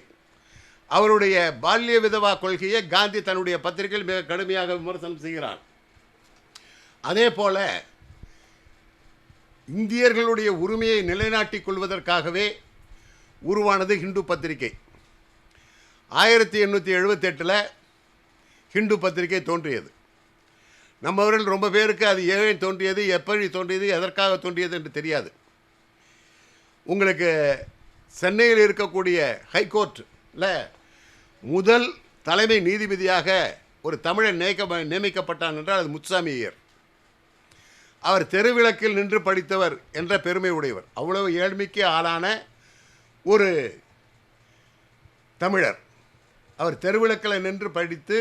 அவருடைய பால்ய விதவா கொள்கையை காந்தி தன்னுடைய பத்திரிகையில் மிக கடுமையாக விமர்சனம் செய்கிறார். அதே போல இந்தியர்களுடைய உரிமையை நிலைநாட்டிக் கொள்வதற்காகவே உருவானது ஹிந்து பத்திரிகை. 1878 ஹிந்து பத்திரிகை தோன்றியது. நம்மவர்கள் ரொம்ப பேருக்கு அது ஏன் தோன்றியது, எப்படி தோன்றியது, எதற்காக தோன்றியது என்று தெரியாது. உங்களுக்கு சென்னையில் இருக்கக்கூடிய ஹைகோர்ட்டில் முதல் தலைமை நீதிபதியாக ஒரு தமிழன் நியமிக்கப்பட்டான் என்றால் அது முத்துசாமி ஐயர். அவர் தெருவிளக்கில் நின்று படித்தவர் என்ற பெருமை உடையவர். அவ்வளவு ஏழ்மைக்கு ஆளான ஒரு தமிழர். அவர் தெருவிளக்கில் நின்று படித்து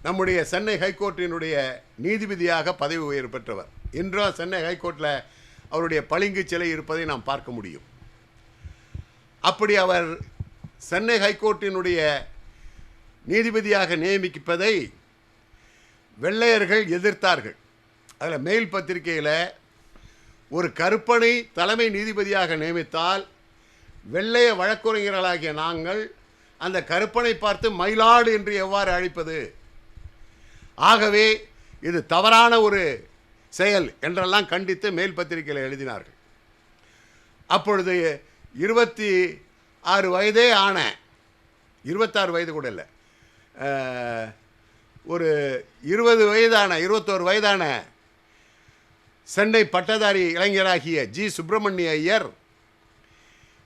நம்முடைய சென்னை ஹைகோர்ட்டினுடைய நீதிபதியாக பதவி உயர்வு பெற்றவர். இன்றும் சென்னை ஹைகோர்ட்டில் அவருடைய பளிங்கு சிலை இருப்பதை நாம் பார்க்க முடியும். அப்படி அவர் சென்னை ஹைகோர்ட்டினுடைய நீதிபதியாக நியமிப்பதை வெள்ளையர்கள் எதிர்த்தார்கள். அதில் மெயில் பத்திரிகையில் ஒரு கருப்பனை தலைமை நீதிபதியாக நியமித்தால் வெள்ளைய வழக்குரைஞர்களாகிய நாங்கள் அந்த கருப்பனை பார்த்து மயிலாடு என்று எவ்வாறு அழைப்பது, ஆகவே இது தவறான ஒரு செயல் என்றெல்லாம் கண்டித்து மேல் பத்திரிகையில் எழுதினார்கள். அப்பொழுது 26 வயதே ஆன, 26 வயது கூட இல்லை, ஒரு 20 வயதான 21 வயதான சென்னை பட்டதாரி இளைஞராகிய ஜி சுப்பிரமணிய ஐயர்,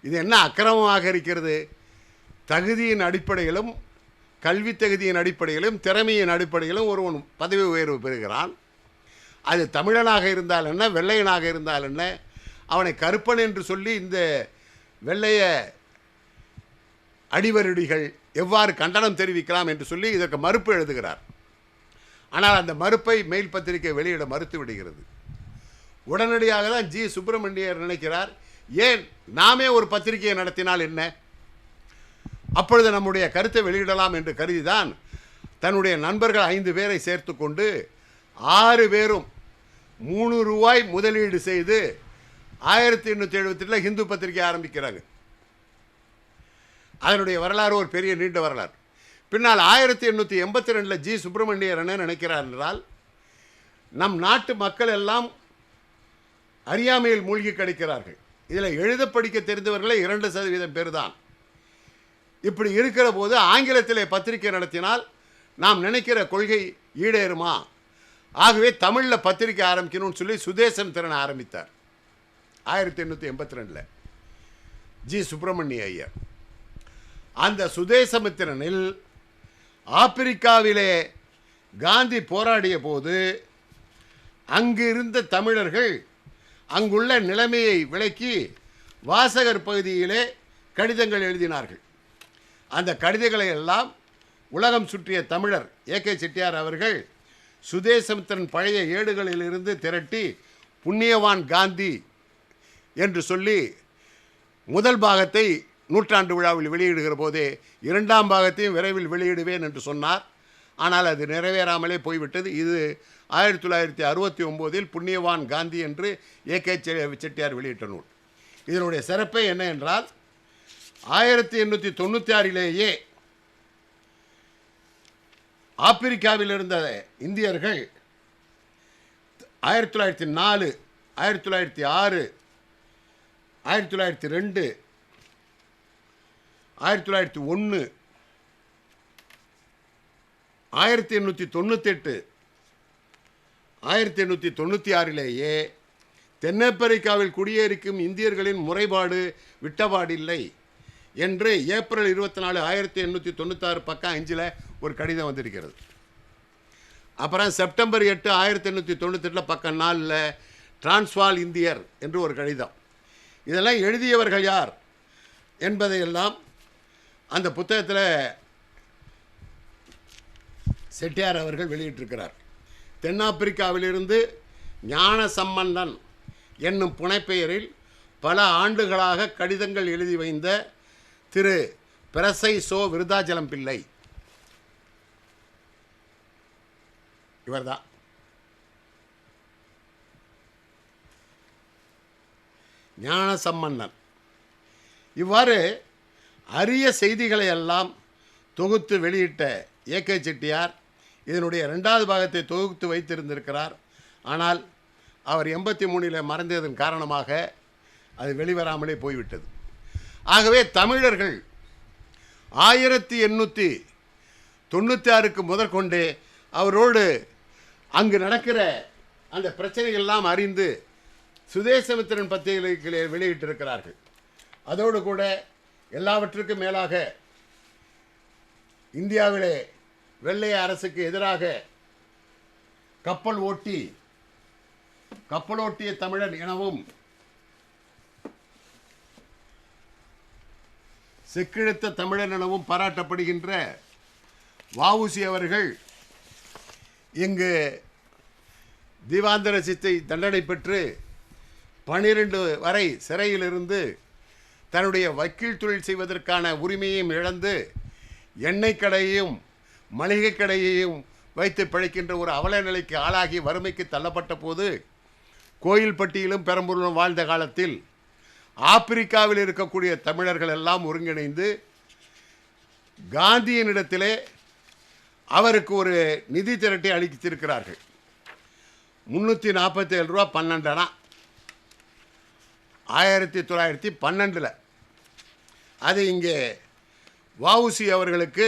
இது என்ன அக்கிரமமாக இருக்கிறது, தகுதியின் அடிப்படையிலும் கல்வி தகுதியின் அடிப்படையிலும் திறமையின் அடிப்படையிலும் ஒருவன் பதவி உயர்வு பெறுகிறான், அது தமிழனாக இருந்தால் என்ன வெள்ளையனாக இருந்தால் என்ன, அவனை கருப்பன் என்று சொல்லி இந்த வெள்ளைய அடிவருடிகள் எவ்வாறு கண்டனம் தெரிவிக்கலாம் என்று சொல்லி இதற்கு மறுப்பு எழுதுகிறார். ஆனால் அந்த மறுப்பை மெயில் பத்திரிகை வெளியிட மறுத்து விடுகிறது. உடனடியாக தான் ஜி சுப்பிரமணியர் நினைக்கிறார், ஏன் நாமே ஒரு பத்திரிகையை நடத்தினால் என்ன, அப்பொழுது நம்முடைய கருத்தை வெளியிடலாம் என்று கருதிதான் தன்னுடைய நண்பர்கள் 5 பேரை சேர்த்து கொண்டு 6 பேரும் 3 ரூபாய் முதலீடு செய்து 1878 ஹிந்து பத்திரிகை ஆரம்பிக்கிறாங்க. அதனுடைய வரலாறு ஒரு பெரிய நீண்ட வரலாறு. பின்னால் 1882 ஜி சுப்பிரமணியர் என்ன நினைக்கிறார் என்றால், நம் நாட்டு மக்கள் எல்லாம் அறியாமையில் மூழ்கி கிடைக்கிறார்கள், இதில் எழுத படிக்க தெரிந்தவர்களே 2% பேர் தான். இப்படி இருக்கிற போது ஆங்கிலத்திலே பத்திரிகை நடத்தினால் நாம் நினைக்கிற கொள்கை ஈடேறுமா, ஆகவே தமிழில் பத்திரிகை ஆரம்பிக்கணும்னு சொல்லி சுதேசம் திறன் ஆரம்பித்தார் 1882 ஜி சுப்பிரமணிய ஐயர். அந்த சுதேசமித்திரனில் ஆப்பிரிக்காவிலே காந்தி போராடிய போது அங்கு இருந்த தமிழர்கள் அங்குள்ள நிலைமையை விளக்கி வாசகர் பகுதியிலே கடிதங்கள் எழுதினார்கள். அந்த கடிதங்களை எல்லாம் உலகம் சுற்றிய தமிழர் ஏகே செட்டியார் அவர்கள் சுதேசமித்திரன் பழைய ஏடுகளிலிருந்து திரட்டி புண்ணியவான் காந்தி என்று சொல்லி முதல் பாகத்தை நூற்றாண்டு விழாவில் வெளியிடுகிற போதே 2ஆம் பாகத்தையும் விரைவில் வெளியிடுவேன் என்று சொன்னார். ஆனால் அது நிறைவேறாமலே போய்விட்டது. இது 1969 புண்ணியவான் காந்தி என்று ஏகே செட்டியார் வெளியிட்ட நூல். இதனுடைய சிறப்பே என்ன என்றால், 1896 ஆப்பிரிக்காவில் இருந்த இந்தியர்கள் 1904, 1906, 1902, 1901, 1898, 1896 தென்னாப்பிரிக்காவில் குடியேறிக்கும் இந்தியர்களின் முறைப்பாடு விட்டபாடில்லை என்று ஏப்ரல் 24, 1896 பக்கம் 5 ஒரு கடிதம் வந்திருக்கிறது. அப்புறம் செப்டம்பர் 8, 1898 பக்கம் 4 டிரான்ஸ்வால் இந்தியர் என்று ஒரு கடிதம். இதெல்லாம் எழுதியவர்கள் யார் என்பதையெல்லாம் அந்த புத்தகத்தில் செட்டியார் அவர்கள் வெளியிட்டிருக்கிறார். தென்னாப்பிரிக்காவிலிருந்து ஞான சம்பந்தன் என்னும் புனைப்பெயரில் பல ஆண்டுகளாக கடிதங்கள் எழுதி வைந்த திரு பிரசை சோ விருதாச்சலம் பிள்ளை இவர்தான். ஞான சம்பந்தன் இவ்வாறு அரிய செய்திகளை எல்லாம் தொகுத்து வெளியிட்ட ஏகே செட்டியார் இதனுடைய 2வது பாகத்தை தொகுத்து வைத்திருந்திருக்கிறார். ஆனால் அவர் 83 மறைந்ததன் காரணமாக அது வெளிவராமலே போய்விட்டது. ஆகவே தமிழர்கள் 1896 முதற்கொண்டே அவரோடு அங்கு நடக்கிற அந்த பிரச்சனைகள்லாம் அறிந்து சுதேசமித்திரன் பத்திரிகைகளை வெளியிட்டிருக்கிறார்கள். அதோடு கூட எல்லாவற்றுக்கும் மேலாக இந்தியாவிலே வெள்ளைய அரசுக்கு எதிராக கப்பலோட்டிய தமிழன் எனவும் செக்கிழுத்த தமிழன் எனவும் பாராட்டப்படுகின்ற வஉசி அவர்கள் இங்கு தீவாந்தர சித்தை தண்டனை பெற்று 12 வரை சிறையிலிருந்து தன்னுடைய வக்கீல் தொழில் செய்வதற்கான உரிமையையும் இழந்து எண்ணெய் கடையையும் மளிகை கடையையும் வைத்து பிழைக்கின்ற ஒரு அவல நிலைக்கு ஆளாகி வறுமைக்கு தள்ளப்பட்ட போது கோயில்பட்டியிலும் பெரம்பூரிலும் வாழ்ந்த காலத்தில் ஆப்பிரிக்காவில் இருக்கக்கூடிய தமிழர்கள் எல்லாம் ஒருங்கிணைந்து காந்தியினிடத்திலே அவருக்கு ஒரு நிதி திரட்டி அளித்திருக்கிறார்கள். 347 ரூபா 12 அணா 1912. அது இங்கே வஉசி அவர்களுக்கு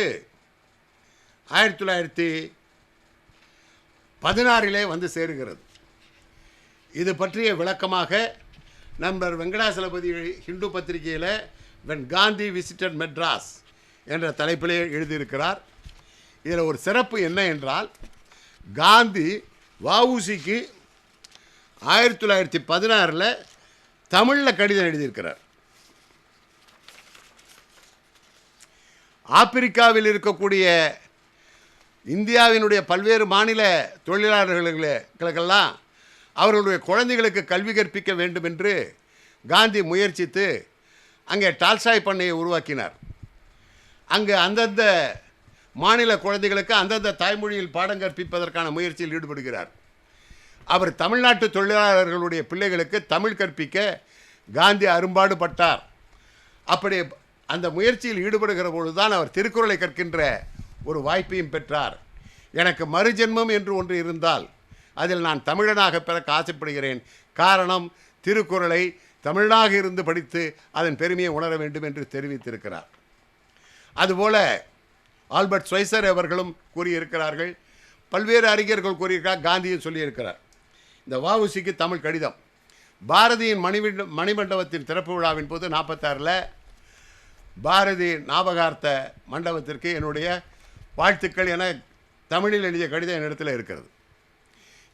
1916 வந்து சேருகிறது. இது பற்றிய விளக்கமாக நண்பர் வெங்கடாசலபதி ஹிந்து பத்திரிகையில் வென் காந்தி விசிட்டட் மெட்ராஸ் என்ற தலைப்பிலே எழுதியிருக்கிறார். இதில் ஒரு சிறப்பு என்ன என்றால், காந்தி வஉசிக்கு 1916 தமிழில் கடிதம் எழுதியிருக்கிறார். ஆப்பிரிக்காவில் இருக்கக்கூடிய இந்தியாவினுடைய பல்வேறு மாநில தொழிலாளர்களுக்கெல்லாம் அவர்களுடைய குழந்தைகளுக்கு கல்வி கற்பிக்க வேண்டும் என்று காந்தி முயற்சித்து அங்கே டால்ஸ்டாய் பண்ணையை உருவாக்கினார். அங்கு அந்தந்த மாநில குழந்தைகளுக்கு அந்தந்த தாய்மொழியில் பாடம் கற்பிப்பதற்கான முயற்சியில் ஈடுபடுகிறார். அவர் தமிழ்நாட்டு தொழிலாளர்களுடைய பிள்ளைகளுக்கு தமிழ் கற்பிக்க காந்தி அரும்பாடுபட்டார். அப்படி அந்த முயற்சியில் ஈடுபடுகிற பொழுதுதான் அவர் திருக்குறளை கற்கின்ற ஒரு வாய்ப்பையும் பெற்றார். எனக்கு மறுஜென்மம் என்று ஒன்று இருந்தால் அதில் நான் தமிழனாக பிறக்க ஆசைப்படுகிறேன். காரணம், திருக்குறளை தமிழனாக இருந்து படித்து அதன் பெருமையை உணர வேண்டும் என்று தெரிவித்திருக்கிறார். அதுபோல ஆல்பர்ட் ஸ்வைசர் அவர்களும் கூறியிருக்கிறார்கள், பல்வேறு அறிஞர்கள் கூறியிருக்கிறார், காந்தியும் சொல்லியிருக்கிறார். இந்த வஉசிக்கு தமிழ் கடிதம் பாரதியின் மணிமண்டபத்தின் திறப்பு விழாவின் போது 46 பாரதி ஞாபகார்த்த மண்டபத்திற்கு என்னுடைய வாழ்த்துக்கள் என தமிழில் எழுதிய கடிதம் என்னிடத்தில் இருக்கிறது.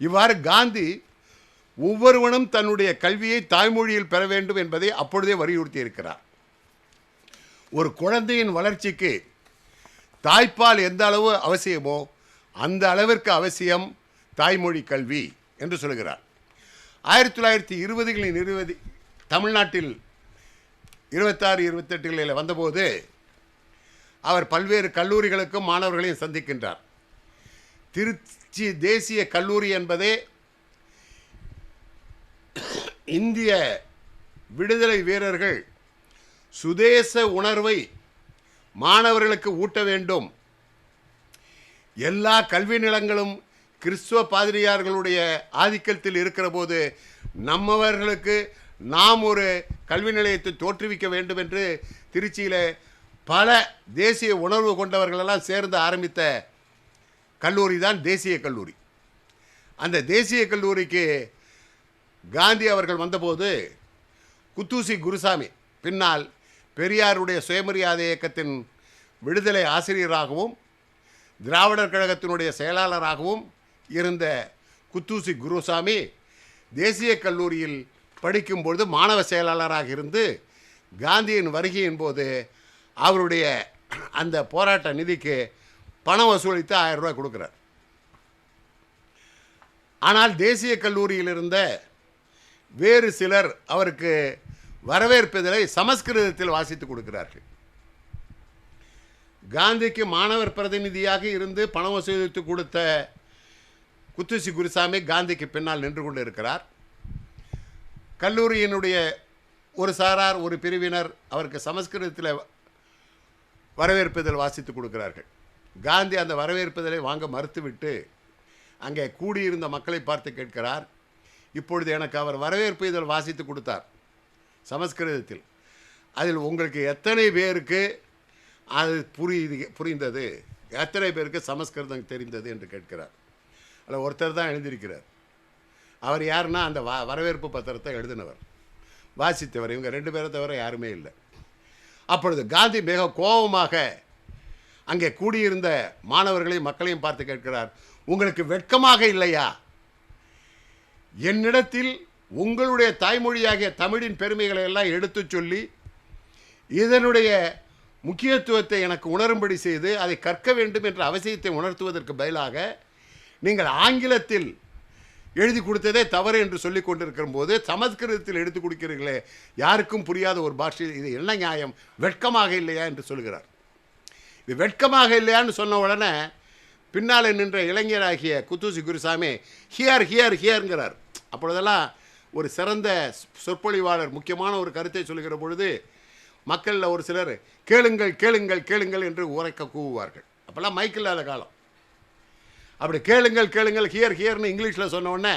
இவ்வாறு காந்தி ஒவ்வொருவனும் தன்னுடைய கல்வியை தாய்மொழியில் பெற வேண்டும் என்பதை அப்பொழுதே வலியுறுத்தி இருக்கிறார். ஒரு குழந்தையின் வளர்ச்சிக்கு தாய்ப்பால் எந்த அளவு அவசியமோ அந்த அளவிற்கு அவசியம் தாய்மொழி கல்வி என்று சொல்கிறார். 1920 தமிழ்நாட்டில் 26-28 வந்தபோது அவர் பல்வேறு கல்லூரிகளுக்கும் மாணவர்களையும் சந்திக்கின்றார். திருச்சி தேசிய கல்லூரி என்பதே இந்திய விடுதலை வீரர்கள் சுதேச உணர்வை மாணவர்களுக்கு ஊட்ட வேண்டும், எல்லா கல்வி நிலங்களும் கிறிஸ்துவ பாதிரியார்களுடைய ஆதிக்கத்தில் இருக்கிற போது நம்மவர்களுக்கு நாம் ஒரு கல்வி நிலையத்தை தோற்றுவிக்க வேண்டும் என்று திருச்சியில் பல தேசிய உணர்வு கொண்டவர்களெல்லாம் சேர்ந்து ஆரம்பித்த கல்லூரி தான் தேசிய கல்லூரி. அந்த தேசிய கல்லூரிக்கு காந்தி அவர்கள் வந்தபோது குத்தூசி குருசாமி பின்னால் பெரியாருடைய சுயமரியாதை இயக்கத்தின் விடுதலை ஆசிரியராகவும் திராவிடர் கழகத்தினுடைய செயலாளராகவும் இருந்த குத்தூசி குருசாமி தேசிய கல்லூரியில் படிக்கும்பொழுது மாணவ செயலாளராக இருந்து காந்தியின் வருகையின் போது அவருடைய அந்த போராட்ட நிதிக்கு பணம் வசூலித்து 1000 ரூபாய் கொடுக்குறார். ஆனால் தேசிய கல்லூரியில் இருந்த வேறு சிலர் அவருக்கு வரவேற்பதிலை சமஸ்கிருதத்தில் வாசித்து கொடுக்கிறார்கள். காந்திக்கு மாணவர் பிரதிநிதியாக இருந்து பணம் வசூலித்து கொடுத்த குத்தூசி குருசாமி காந்திக்கு பின்னால் நின்று கொண்டு இருக்கிறார். கல்லூரியினுடைய ஒரு சாரார் ஒரு பிரிவினர் அவருக்கு சமஸ்கிருதத்தில் வரவேற்பதில் வாசித்து கொடுக்கிறார்கள். காந்தி அந்த வரவேற்பதிலை வாங்க மறுத்துவிட்டு அங்கே கூடியிருந்த மக்களை பார்த்து கேட்கிறார், இப்பொழுது எனக்கு அவர் வரவேற்பு இதழ் வாசித்து கொடுத்தார் சமஸ்கிருதத்தில், அதில் உங்களுக்கு எத்தனை பேருக்கு அது புரிந்தது, எத்தனை பேருக்கு சமஸ்கிருதம் தெரிந்தது என்று கேட்கிறார். அதில் ஒருத்தர் தான் எழுந்திருக்கிறார். அவர் யாருன்னா அந்த வரவேற்பு பத்திரத்தை எழுதினவர், வாசித்தவர். இவங்க 2 பேரை தவிர யாருமே இல்லை. அப்பொழுது காந்தி மிக கோபமாக அங்கே கூடியிருந்த மாணவர்களையும் மக்களையும் பார்த்து கேட்கிறார், உங்களுக்கு வெட்கமாக இல்லையா? என்னிடத்தில் உங்களுடைய தாய்மொழியாகிய தமிழின் பெருமைகளை எல்லாம் எடுத்து சொல்லி இதனுடைய முக்கியத்துவத்தை எனக்கு உணரும்படி செய்து அதை கற்க வேண்டும் என்ற அவசியத்தை உணர்த்துவதற்கு பதிலாக நீங்கள் ஆங்கிலத்தில் எழுதி கொடுத்ததே தவறு என்று சொல்லி கொண்டிருக்கிற போது சமஸ்கிருதத்தில் எடுத்து கொடுக்கிறீர்களே, யாருக்கும் புரியாத ஒரு பாஷையில் இது என்ன நியாயம், வெட்கமாக இல்லையா என்று சொல்கிறார். இது வெட்கமாக இல்லையான்னு சொன்ன உடனே பின்னால் நின்ற இளைஞராகிய குத்தூசி குருசாமி ஹியர் ஹியர் ஹியர்ங்கிறார். அப்பொழுதெல்லாம் ஒரு சிறந்த சொற்பொழிவாளர் முக்கியமான ஒரு கருத்தை சொல்லுகிற பொழுது மக்களில் ஒரு சிலர் கேளுங்கள் கேளுங்கள் கேளுங்கள் என்று உரைக்க கூவுவார்கள். அப்போல்லாம் மைக் இல்லாத காலம். அப்படி கேளுங்கள் கேளுங்கள் ஹியர் ஹியர்னு இங்கிலீஷில் சொன்ன உடனே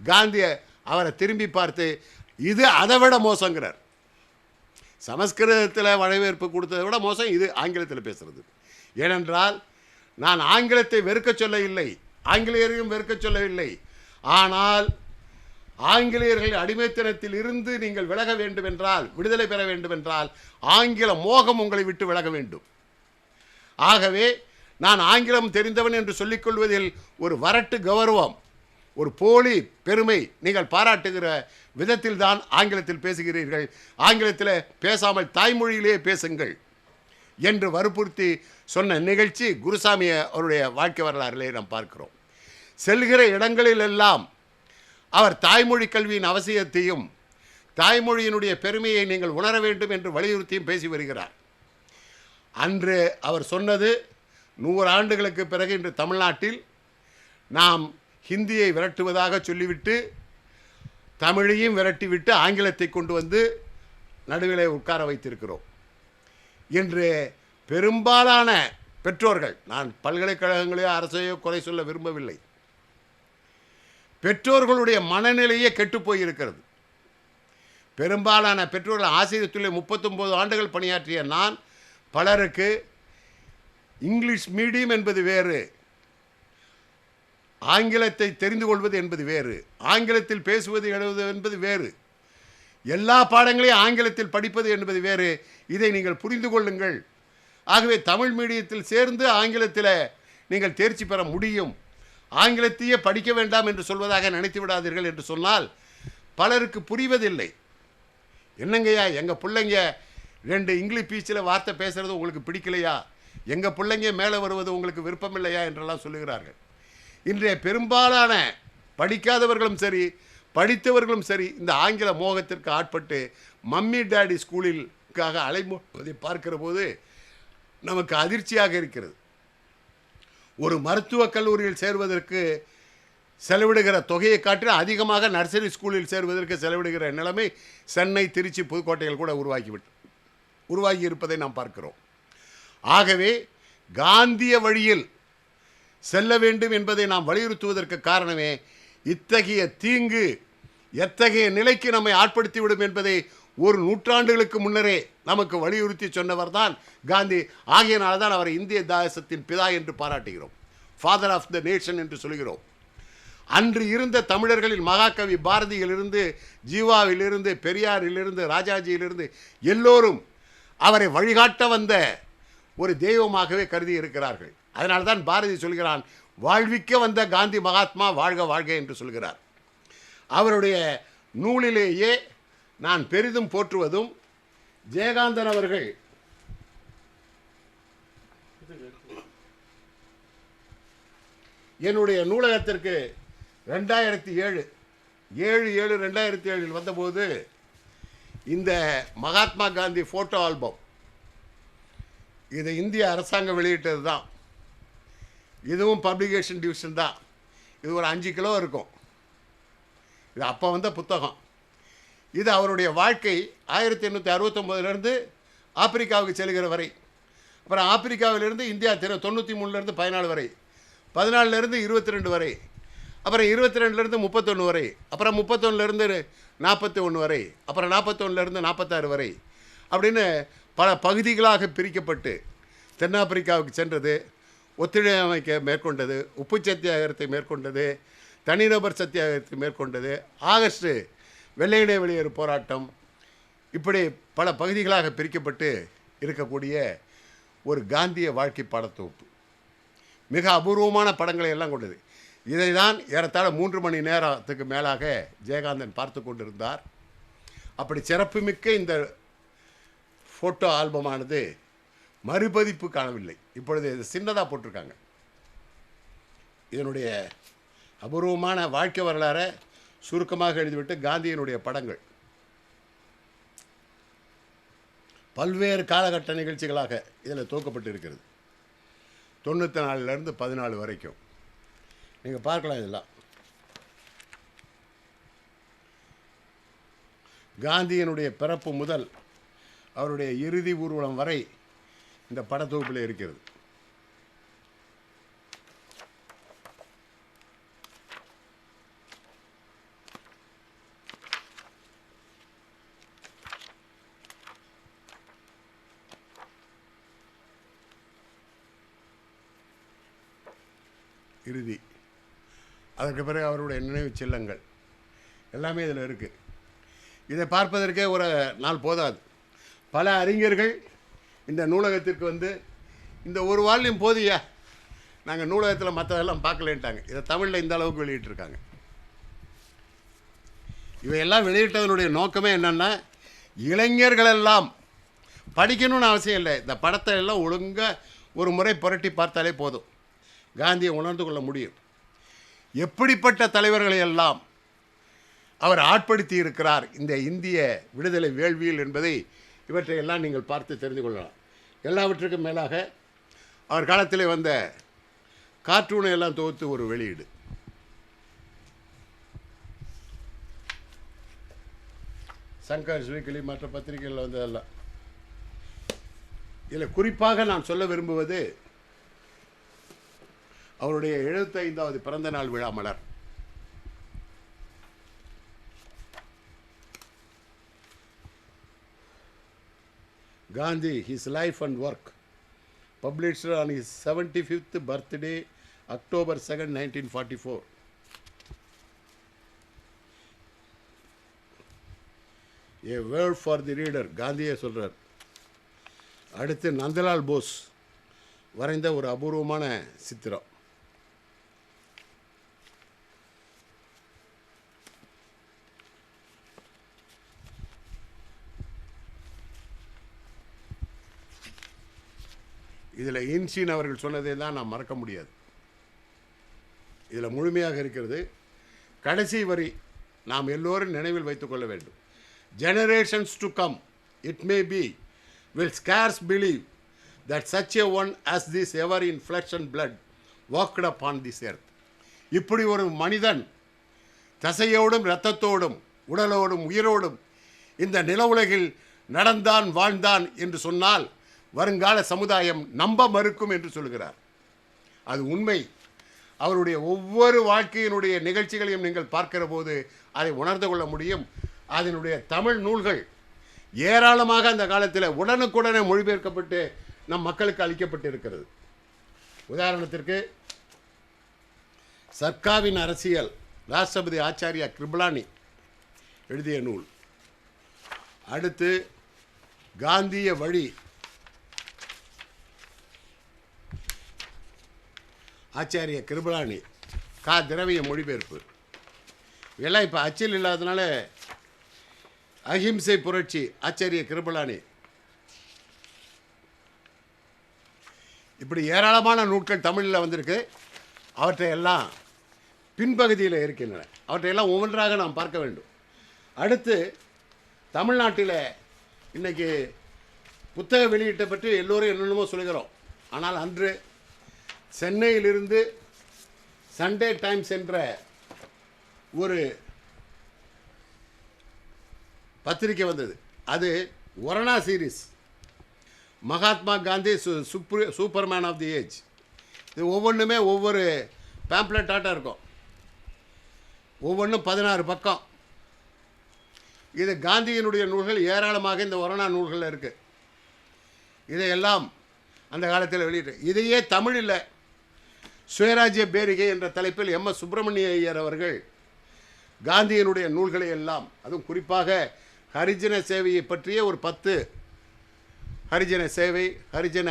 காந்தி அவரை திரும்பி பார்த்து இது அதை விட மோசங்கிறார். சமஸ்கிருதத்தில் வரவேற்பு கொடுத்ததை விட மோசம் இது ஆங்கிலத்தில் பேசுகிறது. ஏனென்றால் நான் ஆங்கிலத்தை வெறுக்க சொல்ல இல்லை, ஆங்கிலேயரையும் வெறுக்க சொல்லவில்லை. ஆனால் ஆங்கிலேயர்கள் அடிமைத்தனத்தில் இருந்து நீங்கள் விலக வேண்டும் என்றால், விடுதலை பெற வேண்டும் என்றால் ஆங்கில மோகம் உங்களை விட்டு விலக வேண்டும். ஆகவே நான் ஆங்கிலம் தெரிந்தவன் என்று சொல்லிக்கொள்வதில் ஒரு வரட்டு கௌரவம், ஒரு போலி பெருமை நீங்கள் பாராட்டுகிற விதத்தில் தான் ஆங்கிலத்தில் பேசுகிறீர்கள். ஆங்கிலத்தில் பேசாமல் தாய்மொழியிலே பேசுங்கள் என்று வற்புறுத்தி சொன்ன நிகழ்ச்சி குருசாமி அவருடைய வாழ்க்கை வரலாறிலே நாம் பார்க்கிறோம். செல்கிற இடங்களிலெல்லாம் அவர் தாய்மொழி கல்வியின் அவசியத்தையும் தாய்மொழியினுடைய பெருமையை நீங்கள் உணர வேண்டும் என்று வலியுறுத்தியும் பேசி வருகிறார். அன்று அவர் சொன்னது 100 ஆண்டுகளுக்கு பிறகு இன்று தமிழ்நாட்டில் நாம் ஹிந்தியை விரட்டுவதாக சொல்லிவிட்டு தமிழையும் விரட்டிவிட்டு ஆங்கிலத்தை கொண்டு வந்து நடுவிலே உட்கார வைத்திருக்கிறோம். இன்று பெரும்பாலான பெற்றோர்கள், நான் பல்கலைக்கழகங்களையோ அரசையோ குறை சொல்ல விரும்பவில்லை, பெற்றோர்களுடைய மனநிலையே கெட்டுப்போயிருக்கிறது. பெரும்பாலான பெற்றோர்கள், ஆசிரியத்துறை 39 ஆண்டுகள் பணியாற்றிய நான் பலருக்கு இங்கிலீஷ் மீடியம் என்பது வேறு, ஆங்கிலத்தை தெரிந்து கொள்வது என்பது வேறு, ஆங்கிலத்தில் பேசுவது எழுதுவது என்பது வேறு, எல்லா பாடங்களையும் ஆங்கிலத்தில் படிப்பது என்பது வேறு, இதை நீங்கள் புரிந்து கொள்ளுங்கள். ஆகவே தமிழ் மீடியத்தில் சேர்ந்து ஆங்கிலத்தில் நீங்கள் தேர்ச்சி பெற முடியும், ஆங்கிலத்தையே படிக்க வேண்டாம் என்று சொல்வதாக நினைத்து விடாதீர்கள் என்று சொன்னால் பலருக்கு புரிவதில்லை. என்னங்கய்யா, எங்கள் பிள்ளைங்க 2 இங்கிலீஷ் பீச்சில் வார்த்தை பேசுகிறது உங்களுக்கு பிடிக்கலையா, எங்கள் பிள்ளைங்க மேலே வருவது உங்களுக்கு விருப்பம் இல்லையா என்றெல்லாம் சொல்லுகிறார்கள். இன்றைய பெரும்பாலான படிக்காதவர்களும் சரி படித்தவர்களும் சரி இந்த ஆங்கில மோகத்திற்கு ஆட்பட்டு மம்மி டேடி ஸ்கூலிற்காக அலைமோதை பார்க்கிற போது நமக்கு அதிர்ச்சியாக இருக்கிறது. ஒரு மருத்துவக் கல்லூரியில் சேர்வதற்கு செலவிடுகிற தொகையை காட்டிலும் அதிகமாக நர்சரி ஸ்கூலில் சேர்வதற்கு செலவிடுகிற நிலைமை சென்னை, திருச்சி, புதுக்கோட்டையில் கூட உருவாகி இருப்பதை நாம் பார்க்கிறோம். ஆகவே காந்திய வழியில் செல்ல வேண்டும் என்பதை நாம் வலியுறுத்துவதற்கு காரணமே இத்தகைய தீங்கு எத்தகைய நிலைக்கு நம்மை ஆட்படுத்திவிடும் என்பதை ஒரு நூற்றாண்டுகளுக்கு முன்னரே நமக்கு வலியுறுத்தி சொன்னவர் தான் காந்தி. ஆகியனால தான் அவரை இந்திய தேசத்தின் பிதா என்று பாராட்டுகிறோம், ஃபாதர் ஆஃப் த நேஷன் என்று சொல்கிறோம். அன்று இருந்த தமிழர்களில் மகாகவி பாரதியிலிருந்து, ஜீவாவிலிருந்து, பெரியாரிலிருந்து, ராஜாஜியிலிருந்து எல்லோரும் அவரை வழிகாட்ட வந்த ஒரு தெய்வமாகவே கருதி இருக்கிறார்கள். அதனால்தான் பாரதி சொல்கிறான், வாழ்விக்க வந்த காந்தி மகாத்மா வாழ்க வாழ்க என்று சொல்கிறார். அவருடைய நூலிலேயே நான் பெரிதும் போற்றுவதும், ஜெயகாந்தன் அவர்கள் என்னுடைய நூலகத்திற்கு 2007 வந்தபோது இந்த மகாத்மா காந்தி ஃபோட்டோ ஆல்பம், இது இந்திய அரசாங்கம் வெளியிட்டது தான், இதுவும் பப்ளிகேஷன் டிவிஷன் தான். இது ஒரு 5 கிலோ இருக்கும். இது அப்போ வந்த புத்தகம். இது அவருடைய வாழ்க்கை 1869 ஆப்பிரிக்காவுக்கு செல்கிற வரை, அப்புறம் ஆப்பிரிக்காவிலிருந்து இந்தியா 93 14 வரை, 14 22 வரை, அப்புறம் 22 31 வரை, அப்புறம் 31 41 வரை, அப்புறம் 41 46 வரை அப்படின்னு பல பகுதிகளாக பிரிக்கப்பட்டு தென்னாப்பிரிக்காவுக்கு சென்றது, ஒத்துழையாமைக்க மேற்கொண்டது, உப்பு சத்தியாகிரகத்தை மேற்கொண்டது, தனிநபர் சத்தியாகிரகத்தை மேற்கொண்டது, ஆகஸ்ட் வெள்ளையினை வெளியேறு போராட்டம், இப்படி பல பகுதிகளாக பிரிக்கப்பட்டு இருக்கக்கூடிய ஒரு காந்திய வாழ்க்கை படத்தொகுப்பு. மிக அபூர்வமான படங்களை எல்லாம் கொண்டது. இதை தான் ஏறத்தாழ 3 மணி நேரத்துக்கு மேலாக ஜெயகாந்தன் பார்த்து கொண்டிருந்தார். அப்படி சிறப்புமிக்க இந்த ஃபோட்டோ ஆல்பமானது மறுபதிப்பு காணவில்லை. இப்பொழுது இது சின்னதாக போட்டிருக்காங்க. இதனுடைய அபூர்வமான வாழ்க்கை வரலாறை சுருக்கமாக எழுதிவிட்டு காந்தியினுடைய படங்கள் பல்வேறு காலகட்ட நிகழ்ச்சிகளாக இதில் தொகுக்கப்பட்டு இருக்கிறது. 94லேருந்து 14 வரைக்கும் நீங்கள் பார்க்கலாம். இதெல்லாம் காந்தியினுடைய பிறப்பு முதல் அவருடைய இறுதி ஊர்வலம் வரை இந்த படத்தொகுப்பில் இருக்கிறது. இறுதி, அதற்கு பிறகு அவருடைய நினைவு சின்னங்கள் எல்லாமே இதில் இருக்குது. இதை பார்ப்பதற்கே ஒரு நாள் போதாது. பல அறிஞர்கள் இந்த நூலகத்திற்கு வந்து இந்த ஒரு வால்யூம் போதியா, நாங்கள் நூலகத்தில் மற்றதெல்லாம் பார்க்கலேன்ட்டாங்க. இதை தமிழில் இந்த அளவுக்கு வெளியிட்டிருக்காங்க. இவையெல்லாம் வெளியிட்டதனுடைய நோக்கமே என்னென்னா, இளைஞர்களெல்லாம் படிக்கணும்னு அவசியம் இல்லை, இந்த படத்தை எல்லாம் ஒழுங்காக ஒரு முறை புரட்டி பார்த்தாலே போதும், காந்தியை உணர்ந்து கொள்ள முடியும். எப்படிப்பட்ட தலைவர்களை எல்லாம் அவர் ஆட்படுத்தி இருக்கிறார் இந்த இந்திய விடுதலை வேள்வியில் என்பதை இவற்றையெல்லாம் நீங்கள் பார்த்து தெரிந்து கொள்ளலாம். எல்லாவற்றுக்கும் மேலாக அவர் காலத்திலே வந்த கார்ட்டூனை எல்லாம் தொகுத்து ஒரு வெளியீடு. சங்கர் ஸ்வீக்கிளி மற்ற பத்திரிகைகளில் வந்ததெல்லாம். இதில் குறிப்பாக நான் சொல்ல விரும்புவது அவருடைய 75வது பிறந்த நாள் விழா மலர். Gandhi, his life and work, published on his 75th birthday, October 2nd, 1944. A word for the reader, காந்தியை சொல்கிறார். அடுத்து நந்தலால் போஸ் வரைந்த ஒரு அபூர்வமான சித்திரம். இதில் இன்சின் அவர்கள் சொன்னதை தான் நான் மறக்க முடியாது. இதில் முழுமையாக இருக்கிறது. கடைசி வரி நாம் எல்லோரும் நினைவில் வைத்துக் கொள்ள வேண்டும். Generations to come, it may be, will scars believe that such a one as this ever in flesh and blood walked upon this earth. இப்படி ஒரு மனிதன் தசையோடும் இரத்தத்தோடும் உடலோடும் உயிரோடும் இந்த நில உலகில் நடந்தான் வாழ்ந்தான் என்று சொன்னால் வருங்கால சமுதாயம் நம்ப மறுக்கும் என்று சொல்கிறார். அது உண்மை. அவருடைய ஒவ்வொரு வாழ்க்கையினுடைய நிகழ்ச்சிகளையும் நீங்கள் பார்க்கிற போது அதை உணர்ந்து கொள்ள முடியும். அதனுடைய தமிழ் நூல்கள் ஏராளமாக அந்த காலத்தில் உடனுக்குடனே மொழிபெயர்க்கப்பட்டு நம் மக்களுக்கு அளிக்கப்பட்டிருக்கிறது. உதாரணத்திற்கு சர்க்காவின் அரசியல், ராஷ்டிரபதி ஆச்சாரியா கிருபலானி எழுதிய நூல். அடுத்து காந்திய வழி, ஆச்சாரிய கிருபலானி, திரவிய மொழிபெயர்ப்பு. இதெல்லாம் இப்போ அச்சில் இல்லாதனால அஹிம்சை புரட்சி, ஆச்சாரிய கிருபலானி. இப்படி ஏராளமான நூட்கள் தமிழில் வந்திருக்கு. அவற்றையெல்லாம் பின்பகுதியில் இருக்கின்றன. அவற்றையெல்லாம் ஒவ்வொன்றாக நாம் பார்க்க வேண்டும். அடுத்து தமிழ்நாட்டில் இன்றைக்கி புத்தக வெளியீட்டை பற்றி எல்லோரும் என்னென்னமோ சொல்கிறோம். ஆனால் அன்று சென்னையிலிருந்து சண்டே டைம்ஸ் என்ற ஒரு பத்திரிக்கை வந்தது. அது ஒரணா series, Mahatma Gandhi superman of the age. இது ஒவ்வொன்றுமே ஒவ்வொரு பேம்ப்ளெட்டாட்டம் இருக்கும். ஒவ்வொன்றும் 16 பக்கம். இது காந்தியினுடைய நூல்கள் ஏராளமாக இந்த ஒரணா நூல்களில் இருக்குது. இதையெல்லாம் அந்த காலத்தில் வெளியிட்டு, இதையே தமிழில் சுயராஜ்ய பேரிகை என்ற தலைப்பில் எம்.எஸ். சுப்பிரமணிய ஐயர் அவர்கள் காந்தியினுடைய நூல்களை எல்லாம், அதுவும் குறிப்பாக ஹரிஜன சேவையை பற்றிய ஒரு 10 ஹரிஜன சேவை, ஹரிஜன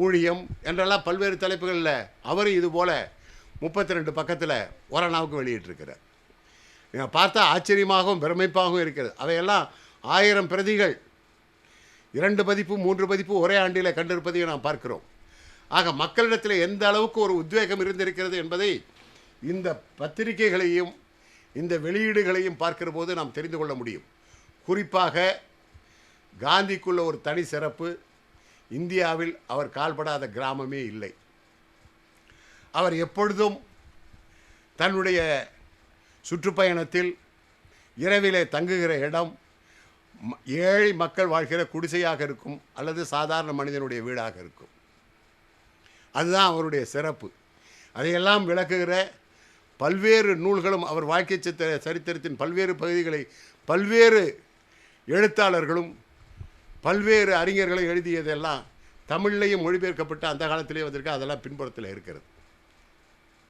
ஊழியம் என்றெல்லாம் பல்வேறு தலைப்புகளில் அவர் இதுபோல் 32 பக்கத்தில் ஒரணாவுக்கு வெளியிட்டிருக்கிறார். நீங்கள் பார்த்தா ஆச்சரியமாகவும் பிரமிப்பாகவும் இருக்கிறது. அவையெல்லாம் 1000 பிரதிகள், 2 பதிப்பு 3 பதிப்பு ஒரே ஆண்டில் கண்டிருப்பதையும் நாம் பார்க்கிறோம். ஆக மக்களிடத்தில் எந்த அளவுக்கு ஒரு உத்வேகம் இருந்திருக்கிறது என்பதை இந்த பத்திரிகைகளையும் இந்த வெளியீடுகளையும் பார்க்கிற போது நாம் தெரிந்து கொள்ள முடியும். குறிப்பாக காந்திக்குள்ள ஒரு தனி சிறப்பு, இந்தியாவில் அவர் கால்படாத கிராமமே இல்லை. அவர் எப்பொழுதும் தன்னுடைய சுற்றுப்பயணத்தில் இரவிலே தங்குகிற இடம் ஏழை மக்கள் வாழ்கிற குடிசையாக இருக்கும் அல்லது சாதாரண மனிதனுடைய வீடாக இருக்கும். அதுதான் அவருடைய சிறப்பு. அதையெல்லாம் விளக்குகிற பல்வேறு நூல்களும் அவர் வாழ்க்கை சரித்திரத்தின் பல்வேறு பகுதிகளை பல்வேறு எழுத்தாளர்களும் பல்வேறு அறிஞர்களும் எழுதியதெல்லாம் தமிழ்லையும் மொழிபெயர்க்கப்பட்டு அந்த காலத்திலே வந்திருக்கு. அதெல்லாம் பின்புறத்தில் இருக்கிறது.